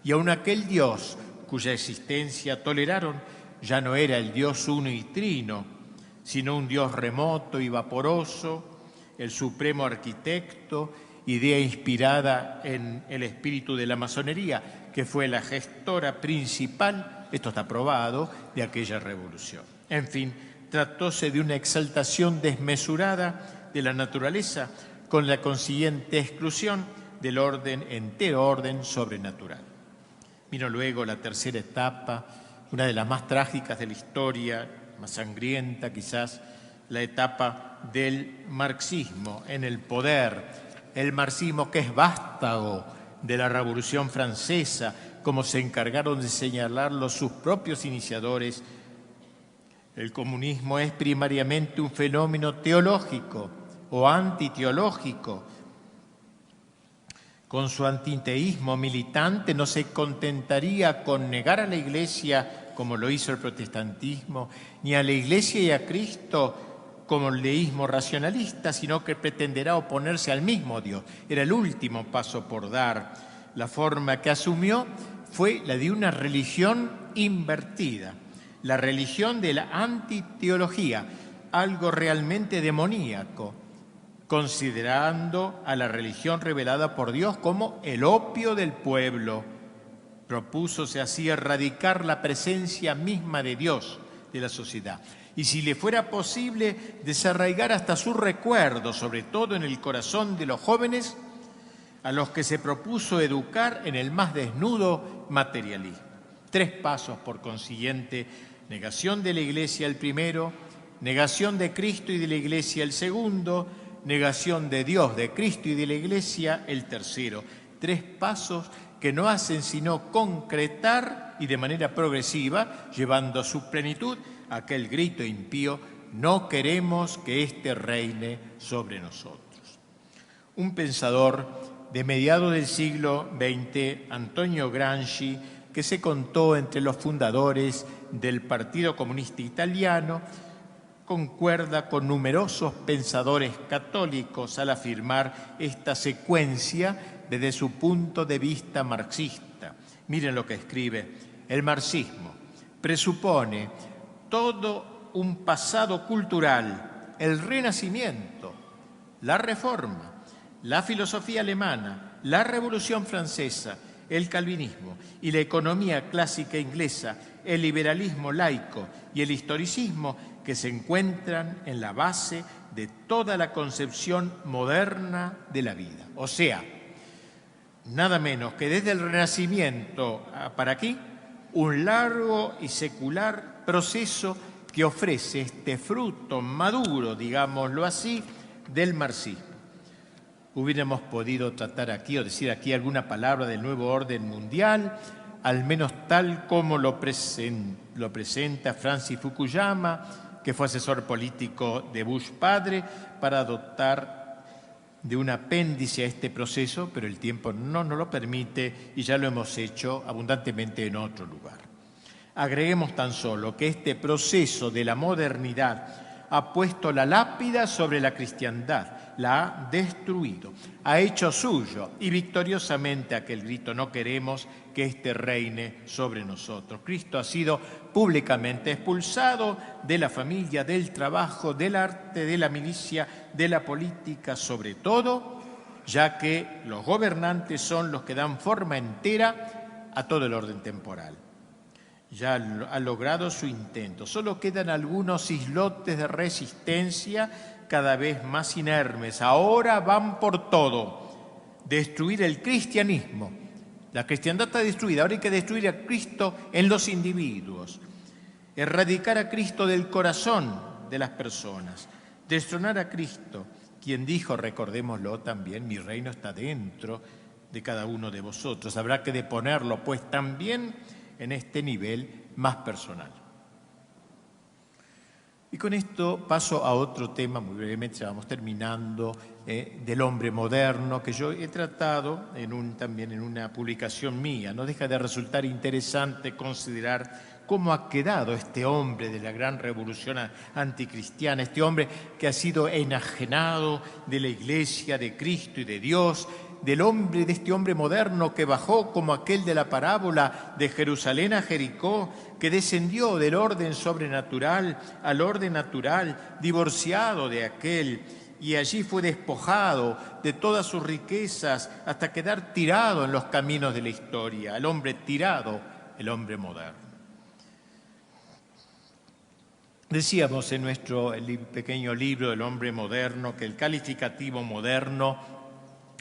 Y aun aquel Dios cuya existencia toleraron ya no era el Dios uno y trino, sino un Dios remoto y vaporoso, el supremo arquitecto, idea inspirada en el espíritu de la masonería, que fue la gestora principal, esto está probado, de aquella revolución. En fin, tratóse de una exaltación desmesurada de la naturaleza, con la consiguiente exclusión del entero orden sobrenatural. Vino luego la tercera etapa, una de las más trágicas de la historia, más sangrienta quizás, la etapa del marxismo en el poder. El marxismo que es vástago de la Revolución Francesa, como se encargaron de señalarlo sus propios iniciadores, El comunismo es primariamente un fenómeno teológico o antiteológico. Con su antiteísmo militante no se contentaría con negar a la Iglesia como lo hizo el protestantismo, ni a la Iglesia y a Cristo como el deísmo racionalista, sino que pretenderá oponerse al mismo Dios. Era el último paso por dar. La forma que asumió fue la de una religión invertida, la religión de la antiteología, algo realmente demoníaco, considerando a la religión revelada por Dios como el opio del pueblo. Propúsose así erradicar la presencia misma de Dios de la sociedad. Y si le fuera posible, desarraigar hasta su recuerdo, sobre todo en el corazón de los jóvenes, a los que se propuso educar en el más desnudo materialismo. 3 pasos, por consiguiente: negación de la Iglesia el primero, negación de Cristo y de la Iglesia el segundo, negación de Dios, de Cristo y de la Iglesia el tercero. 3 pasos que no hacen sino concretar y de manera progresiva, llevando a su plenitud aquel grito impío: no queremos que éste reine sobre nosotros. Un pensador de mediados del siglo XX, Antonio Gramsci, que se contó entre los fundadores del Partido Comunista Italiano, concuerda con numerosos pensadores católicos al afirmar esta secuencia desde su punto de vista marxista. Miren lo que escribe: el marxismo presupone todo un pasado cultural, el Renacimiento, la Reforma, la filosofía alemana, la Revolución Francesa, el calvinismo y la economía clásica inglesa, el liberalismo laico y el historicismo, que se encuentran en la base de toda la concepción moderna de la vida. O sea, nada menos que desde el Renacimiento para aquí, un largo y secular proceso que ofrece este fruto maduro, digámoslo así, del marxismo. Hubiéramos podido tratar aquí o decir aquí alguna palabra del nuevo orden mundial, al menos tal como lo presenta Francis Fukuyama, que fue asesor político de Bush padre, para dotar de un apéndice a este proceso, pero el tiempo no nos lo permite y ya lo hemos hecho abundantemente en otro lugar. Agreguemos tan solo que este proceso de la modernidad ha puesto la lápida sobre la cristiandad, la ha destruido, ha hecho suyo y victoriosamente aquel grito: no queremos que éste reine sobre nosotros. Cristo ha sido públicamente expulsado de la familia, del trabajo, del arte, de la milicia, de la política, sobre todo, ya que los gobernantes son los que dan forma entera a todo el orden temporal. Ya ha logrado su intento. Solo quedan algunos islotes de resistencia cada vez más inermes. Ahora van por todo. Destruir el cristianismo. La cristiandad está destruida. Ahora hay que destruir a Cristo en los individuos. Erradicar a Cristo del corazón de las personas. Destronar a Cristo, quien dijo, recordémoslo también: mi reino está dentro de cada uno de vosotros. Habrá que deponerlo, pues, también en este nivel más personal. Y con esto paso a otro tema, muy brevemente, ya vamos terminando, del hombre moderno, que yo he tratado también en una publicación mía. No deja de resultar interesante considerar cómo ha quedado este hombre de la gran revolución anticristiana, este hombre que ha sido enajenado de la Iglesia, de Cristo y de Dios, de este hombre moderno que bajó como aquel de la parábola de Jerusalén a Jericó, que descendió del orden sobrenatural al orden natural, divorciado de aquel, y allí fue despojado de todas sus riquezas hasta quedar tirado en los caminos de la historia. El hombre tirado, el hombre moderno. Decíamos en nuestro pequeño libro del hombre moderno que el calificativo moderno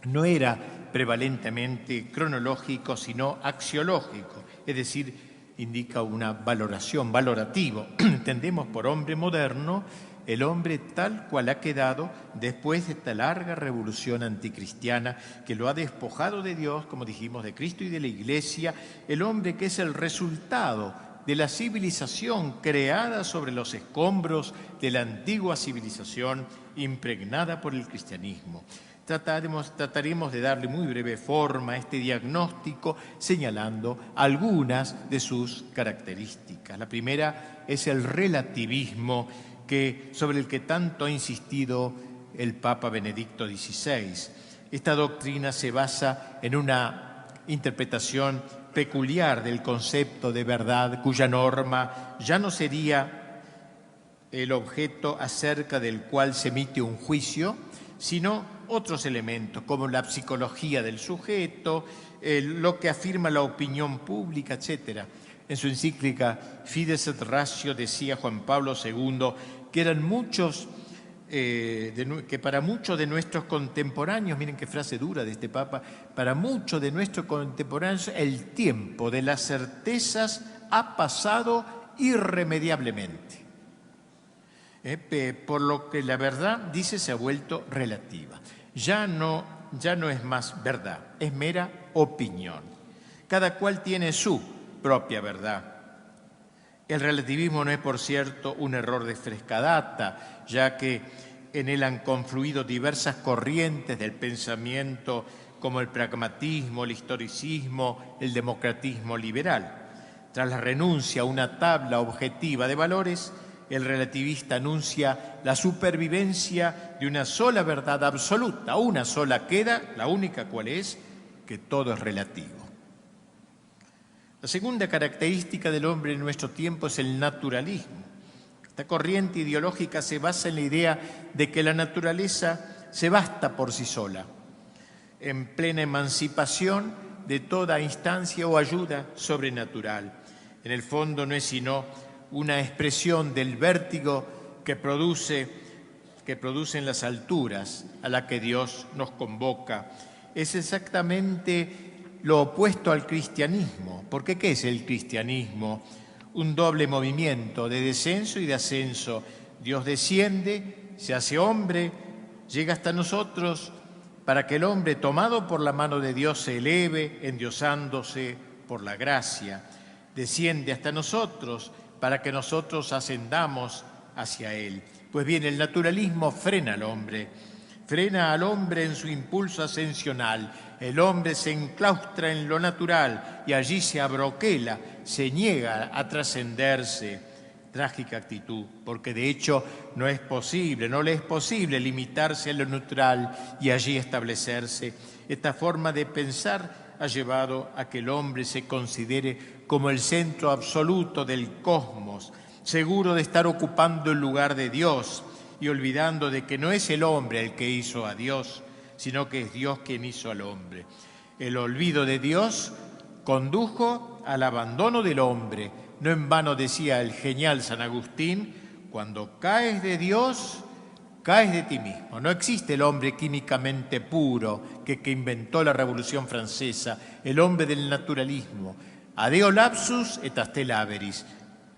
no era prevalentemente cronológico, sino axiológico, es decir, indica una valoración, valorativo. Entendemos por hombre moderno el hombre tal cual ha quedado después de esta larga revolución anticristiana que lo ha despojado de Dios, como dijimos, de Cristo y de la Iglesia, el hombre que es el resultado de la civilización creada sobre los escombros de la antigua civilización impregnada por el cristianismo. Trataremos de darle muy breve forma a este diagnóstico señalando algunas de sus características. La primera es el relativismo sobre el que tanto ha insistido el Papa Benedicto XVI. Esta doctrina se basa en una interpretación peculiar del concepto de verdad, cuya norma ya no sería el objeto acerca del cual se emite un juicio, sino otros elementos como la psicología del sujeto, lo que afirma la opinión pública, etc. En su encíclica Fides et Ratio decía Juan Pablo II que eran muchos, que para muchos de nuestros contemporáneos, miren qué frase dura de este Papa, para muchos de nuestros contemporáneos el tiempo de las certezas ha pasado irremediablemente. Por lo que la verdad, dice, se ha vuelto relativa. Ya no es más verdad, es mera opinión. Cada cual tiene su propia verdad. El relativismo no es, por cierto, un error de fresca data, ya que en él han confluido diversas corrientes del pensamiento como el pragmatismo, el historicismo, el democratismo liberal. Tras la renuncia a una tabla objetiva de valores, el relativista anuncia la supervivencia de una sola verdad absoluta, una sola queda, la única cual es que todo es relativo. La segunda característica del hombre en nuestro tiempo es el naturalismo. Esta corriente ideológica se basa en la idea de que la naturaleza se basta por sí sola, en plena emancipación de toda instancia o ayuda sobrenatural. En el fondo no es sino una expresión del vértigo que producen las alturas a la que Dios nos convoca. Es exactamente lo opuesto al cristianismo. Porque ¿qué es el cristianismo? Un doble movimiento de descenso y de ascenso. Dios desciende, se hace hombre, llega hasta nosotros para que el hombre, tomado por la mano de Dios, se eleve, endiosándose por la gracia. Desciende hasta nosotros para que nosotros ascendamos hacia Él. Pues bien, el naturalismo frena al hombre en su impulso ascensional. El hombre se enclaustra en lo natural y allí se abroquela, se niega a trascenderse. Trágica actitud, porque de hecho no le es posible limitarse a lo natural y allí establecerse. Esta forma de pensar ha llevado a que el hombre se considere como el centro absoluto del cosmos, seguro de estar ocupando el lugar de Dios y olvidando de que no es el hombre el que hizo a Dios, sino que es Dios quien hizo al hombre. El olvido de Dios condujo al abandono del hombre. No en vano decía el genial San Agustín, cuando caes de Dios, caes de ti mismo. No existe el hombre químicamente puro que inventó la Revolución Francesa, el hombre del naturalismo. Adeo lapsus et aste laberis.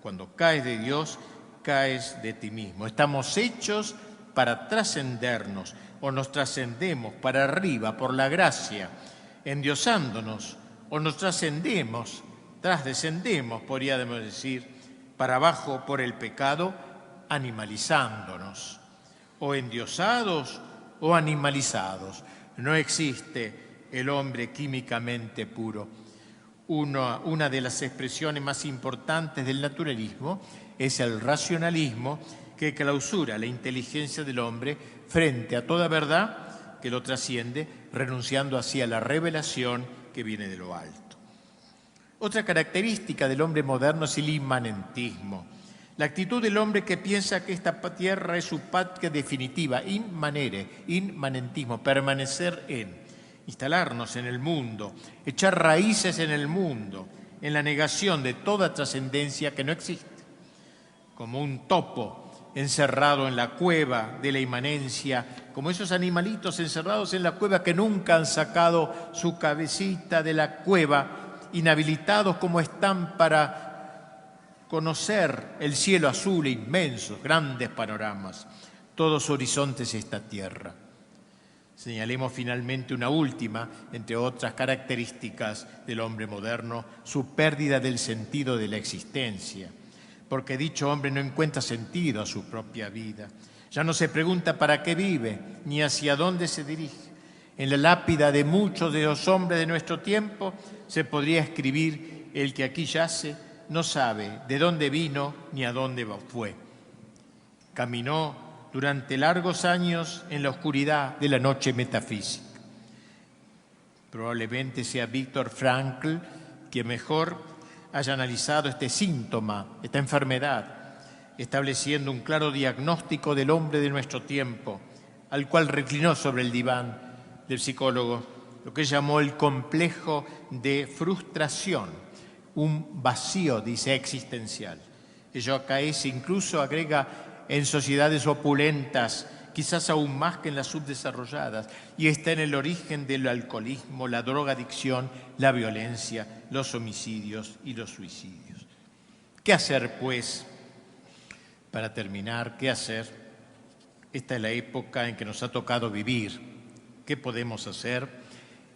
Cuando caes de Dios, caes de ti mismo. Estamos hechos para trascendernos, o nos trascendemos para arriba por la gracia, endiosándonos, o nos trascendemos, trasdescendemos, podríamos decir, para abajo por el pecado, animalizándonos, o endiosados o animalizados. No existe el hombre químicamente puro. Una de las expresiones más importantes del naturalismo es el racionalismo, que clausura la inteligencia del hombre frente a toda verdad que lo trasciende, renunciando así a la revelación que viene de lo alto. Otra característica del hombre moderno es el inmanentismo. La actitud del hombre que piensa que esta tierra es su patria definitiva, inmanentismo, permanecer instalarnos en el mundo, echar raíces en el mundo, en la negación de toda trascendencia que no existe, como un topo encerrado en la cueva de la inmanencia, como esos animalitos encerrados en la cueva que nunca han sacado su cabecita de la cueva, inhabilitados como están para conocer el cielo azul inmenso, grandes panoramas, todos horizontes esta tierra. Señalemos finalmente una última, entre otras características del hombre moderno, su pérdida del sentido de la existencia, porque dicho hombre no encuentra sentido a su propia vida. Ya no se pregunta para qué vive, ni hacia dónde se dirige. En la lápida de muchos de los hombres de nuestro tiempo se podría escribir: el que aquí yace no sabe de dónde vino ni a dónde fue. Caminó durante largos años en la oscuridad de la noche metafísica. Probablemente sea Viktor Frankl quien mejor haya analizado este síntoma, esta enfermedad, estableciendo un claro diagnóstico del hombre de nuestro tiempo, al cual reclinó sobre el diván del psicólogo, lo que llamó el complejo de frustración, un vacío, dice, existencial. Ello acaece, incluso agrega, en sociedades opulentas, quizás aún más que en las subdesarrolladas, y está en el origen del alcoholismo, la drogadicción, la violencia, los homicidios y los suicidios. ¿Qué hacer, pues? Para terminar, ¿qué hacer? Esta es la época en que nos ha tocado vivir. ¿Qué podemos hacer?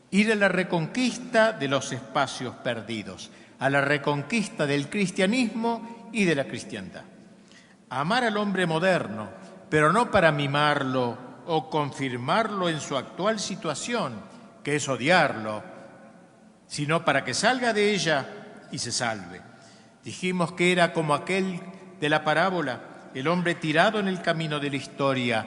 Ir a la reconquista de los espacios perdidos, a la reconquista del cristianismo y de la cristiandad. Amar al hombre moderno, pero no para mimarlo o confirmarlo en su actual situación, que es odiarlo, sino para que salga de ella y se salve. Dijimos que era como aquel de la parábola, el hombre tirado en el camino de la historia.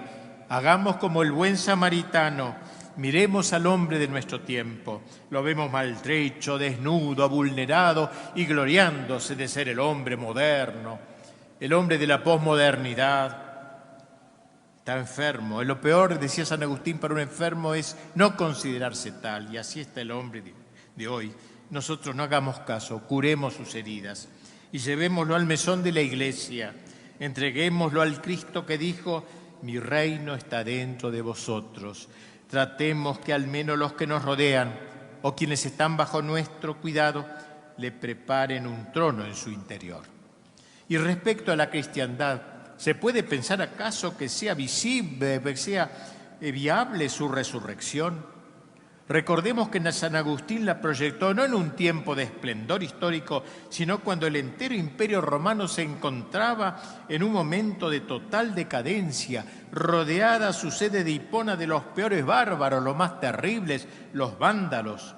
Hagamos como el buen samaritano, miremos al hombre de nuestro tiempo. Lo vemos maltrecho, desnudo, vulnerado y gloriándose de ser el hombre moderno. El hombre de la posmodernidad está enfermo. Lo peor, decía San Agustín, para un enfermo es no considerarse tal. Y así está el hombre de hoy. Nosotros no hagamos caso, curemos sus heridas y llevémoslo al mesón de la Iglesia. Entreguémoslo al Cristo que dijo: mi reino está dentro de vosotros. Tratemos que al menos los que nos rodean o quienes están bajo nuestro cuidado le preparen un trono en su interior. Y respecto a la cristiandad, ¿se puede pensar acaso que sea visible, que sea viable su resurrección? Recordemos que San Agustín la proyectó no en un tiempo de esplendor histórico, sino cuando el entero imperio romano se encontraba en un momento de total decadencia, rodeada su sede de Hipona de los peores bárbaros, los más terribles, los vándalos.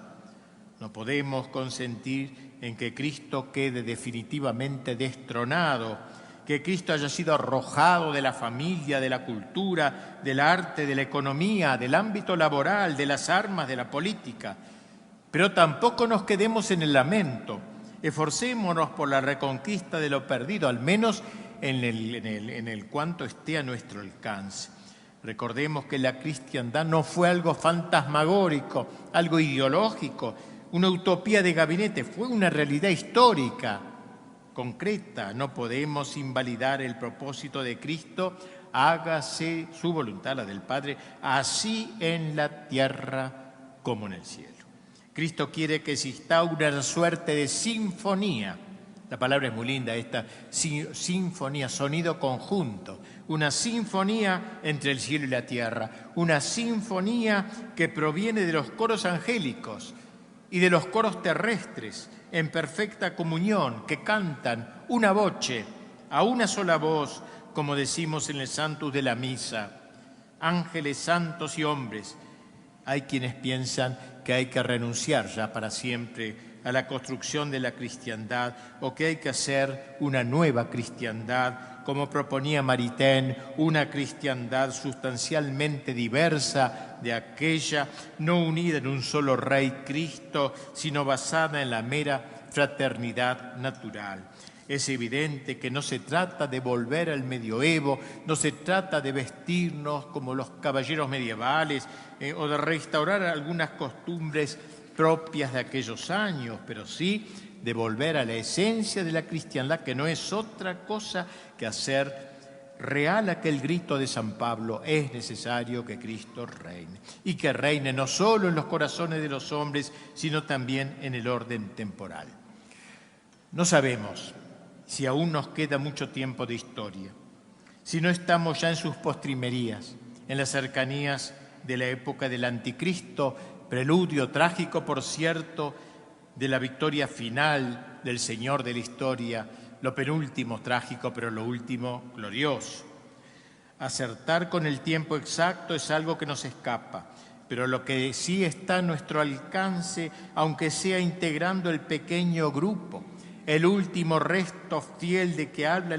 No podemos consentir en que Cristo quede definitivamente destronado, que Cristo haya sido arrojado de la familia, de la cultura, del arte, de la economía, del ámbito laboral, de las armas, de la política. Pero tampoco nos quedemos en el lamento. Esforcémonos por la reconquista de lo perdido, al menos en el cuanto esté a nuestro alcance. Recordemos que la cristiandad no fue algo fantasmagórico, algo ideológico, una utopía de gabinete, fue una realidad histórica, concreta. No podemos invalidar el propósito de Cristo: hágase su voluntad, la del Padre, así en la tierra como en el cielo. Cristo quiere que se instaure una suerte de sinfonía. La palabra es muy linda esta, sinfonía, sonido conjunto. Una sinfonía entre el cielo y la tierra. Una sinfonía que proviene de los coros angélicos y de los coros terrestres, en perfecta comunión, que cantan una voce, a una sola voz, como decimos en el Sanctus de la Misa. Ángeles, santos y hombres. Hay quienes piensan que hay que renunciar ya para siempre a la construcción de la cristiandad, o que hay que hacer una nueva cristiandad, como proponía Maritain, una cristiandad sustancialmente diversa de aquella, no unida en un solo Rey Cristo, sino basada en la mera fraternidad natural. Es evidente que no se trata de volver al medioevo, no se trata de vestirnos como los caballeros medievales o de restaurar algunas costumbres propias de aquellos años, pero sí de volver a la esencia de la cristiandad, que no es otra cosa que hacer real aquel grito de San Pablo: es necesario que Cristo reine, y que reine no solo en los corazones de los hombres, sino también en el orden temporal. No sabemos si aún nos queda mucho tiempo de historia, si no estamos ya en sus postrimerías, en las cercanías de la época del Anticristo, preludio trágico, por cierto, de la victoria final del Señor de la historia, lo penúltimo trágico, pero lo último glorioso. Acertar con el tiempo exacto es algo que nos escapa, pero lo que sí está a nuestro alcance, aunque sea integrando el pequeño grupo, el último resto fiel del que habla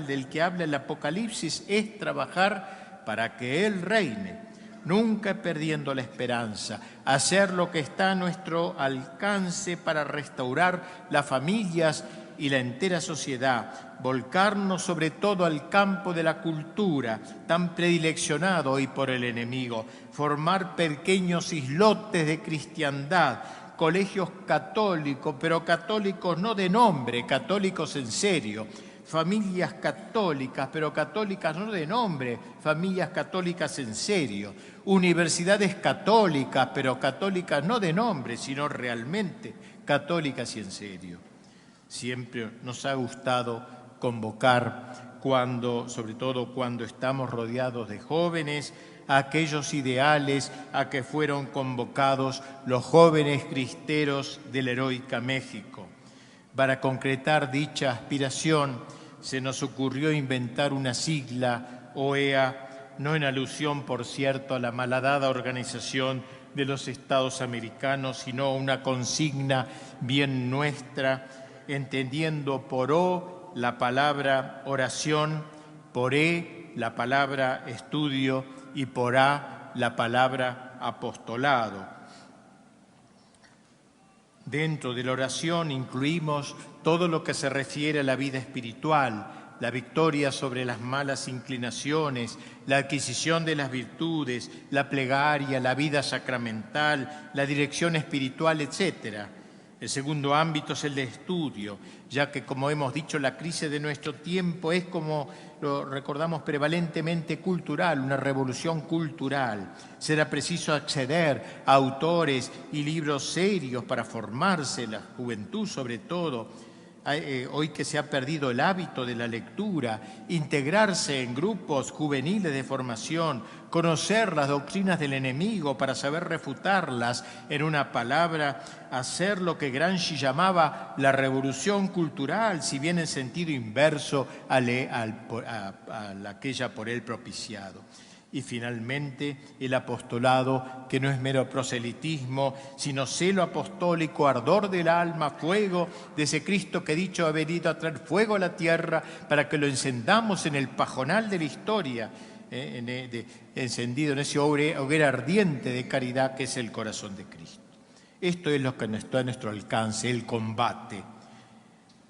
el Apocalipsis, es trabajar para que Él reine, nunca perdiendo la esperanza, hacer lo que está a nuestro alcance para restaurar las familias y la entera sociedad, volcarnos sobre todo al campo de la cultura, tan predileccionado hoy por el enemigo, formar pequeños islotes de cristiandad, colegios católicos, pero católicos no de nombre, católicos en serio, familias católicas, pero católicas no de nombre, familias católicas en serio, universidades católicas, pero católicas no de nombre, sino realmente católicas y en serio. Siempre nos ha gustado convocar, sobre todo cuando estamos rodeados de jóvenes, a aquellos ideales a que fueron convocados los jóvenes cristeros de la heroica México. Para concretar dicha aspiración, se nos ocurrió inventar una sigla, OEA, no en alusión, por cierto, a la malhadada organización de los Estados americanos, sino una consigna bien nuestra, entendiendo por O la palabra oración, por E la palabra estudio y por A la palabra apostolado. Dentro de la oración incluimos todo lo que se refiere a la vida espiritual, la victoria sobre las malas inclinaciones, la adquisición de las virtudes, la plegaria, la vida sacramental, la dirección espiritual, etc. El segundo ámbito es el de estudio, ya que, como hemos dicho, la crisis de nuestro tiempo es, como lo recordamos, prevalentemente cultural, una revolución cultural. Será preciso acceder a autores y libros serios para formarse, la juventud sobre todo, hoy que se ha perdido el hábito de la lectura, integrarse en grupos juveniles de formación, conocer las doctrinas del enemigo para saber refutarlas, en una palabra, hacer lo que Gramsci llamaba la revolución cultural, si bien en sentido inverso a aquella por él propiciado. Y finalmente el apostolado, que no es mero proselitismo, sino celo apostólico, ardor del alma, fuego de ese Cristo que dicho ha venido a traer fuego a la tierra para que lo encendamos en el pajonal de la historia, encendido en esa hoguera ardiente de caridad que es el corazón de Cristo. Esto es lo que está a nuestro alcance, el combate.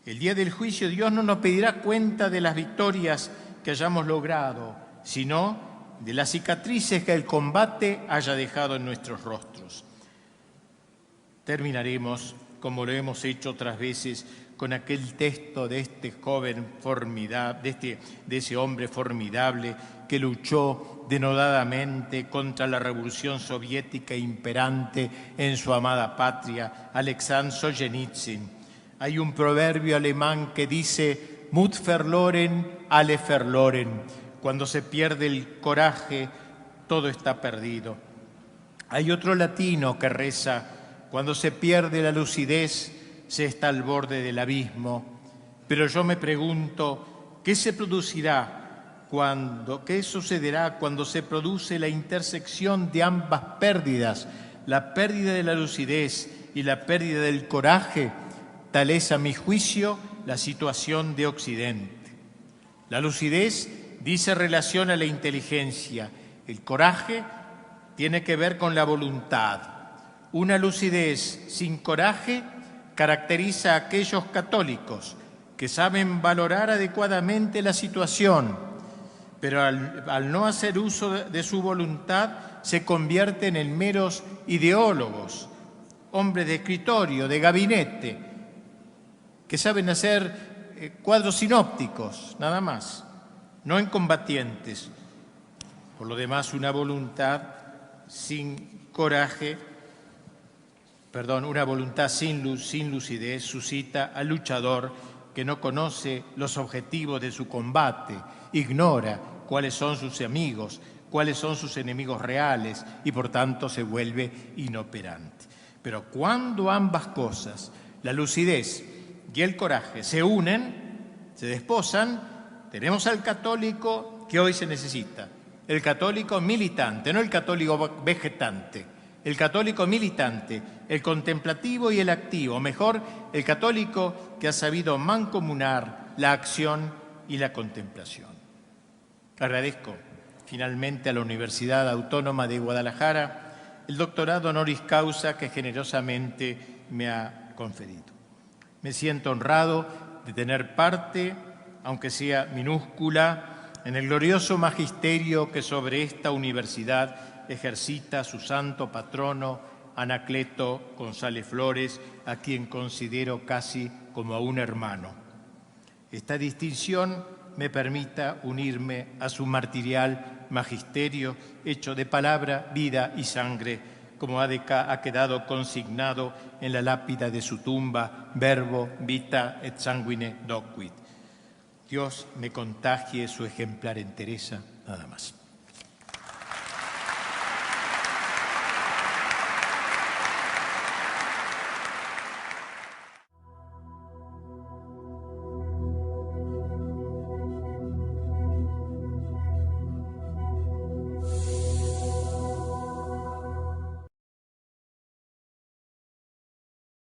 El día del juicio Dios no nos pedirá cuenta de las victorias que hayamos logrado, sino de las cicatrices que el combate haya dejado en nuestros rostros. Terminaremos, como lo hemos hecho otras veces, con aquel texto de este joven formidable, de ese hombre formidable que luchó denodadamente contra la revolución soviética imperante en su amada patria, Alexander Solzhenitsyn. Hay un proverbio alemán que dice «Mut verloren, alle verloren». Cuando se pierde el coraje, todo está perdido. Hay otro latino que reza, cuando se pierde la lucidez, se está al borde del abismo. Pero yo me pregunto, ¿qué sucederá cuando se produce la intersección de ambas pérdidas, la pérdida de la lucidez y la pérdida del coraje? Tal es, a mi juicio, la situación de Occidente. La lucidez dice relación a la inteligencia. El coraje tiene que ver con la voluntad. Una lucidez sin coraje caracteriza a aquellos católicos que saben valorar adecuadamente la situación, pero al no hacer uso de su voluntad se convierten en meros ideólogos, hombres de escritorio, de gabinete, que saben hacer cuadros sinópticos, nada más, no en combatientes. Por lo demás, una voluntad sin coraje, una voluntad sin lucidez suscita al luchador que no conoce los objetivos de su combate, ignora cuáles son sus amigos, cuáles son sus enemigos reales y por tanto se vuelve inoperante. Pero cuando ambas cosas, la lucidez y el coraje, se unen, se desposan, tenemos al católico que hoy se necesita, el católico militante, no el católico vegetante, el católico militante, el contemplativo y el activo, mejor, el católico que ha sabido mancomunar la acción y la contemplación. Agradezco finalmente a la Universidad Autónoma de Guadalajara el doctorado honoris causa que generosamente me ha conferido. Me siento honrado de tener parte, aunque sea minúscula, en el glorioso magisterio que sobre esta universidad ejercita su santo patrono, Anacleto González Flores, a quien considero casi como a un hermano. Esta distinción me permita unirme a su martirial magisterio, hecho de palabra, vida y sangre, como ha quedado consignado en la lápida de su tumba, verbo vita et sanguine docuit. Dios me contagie su ejemplar entereza, nada más.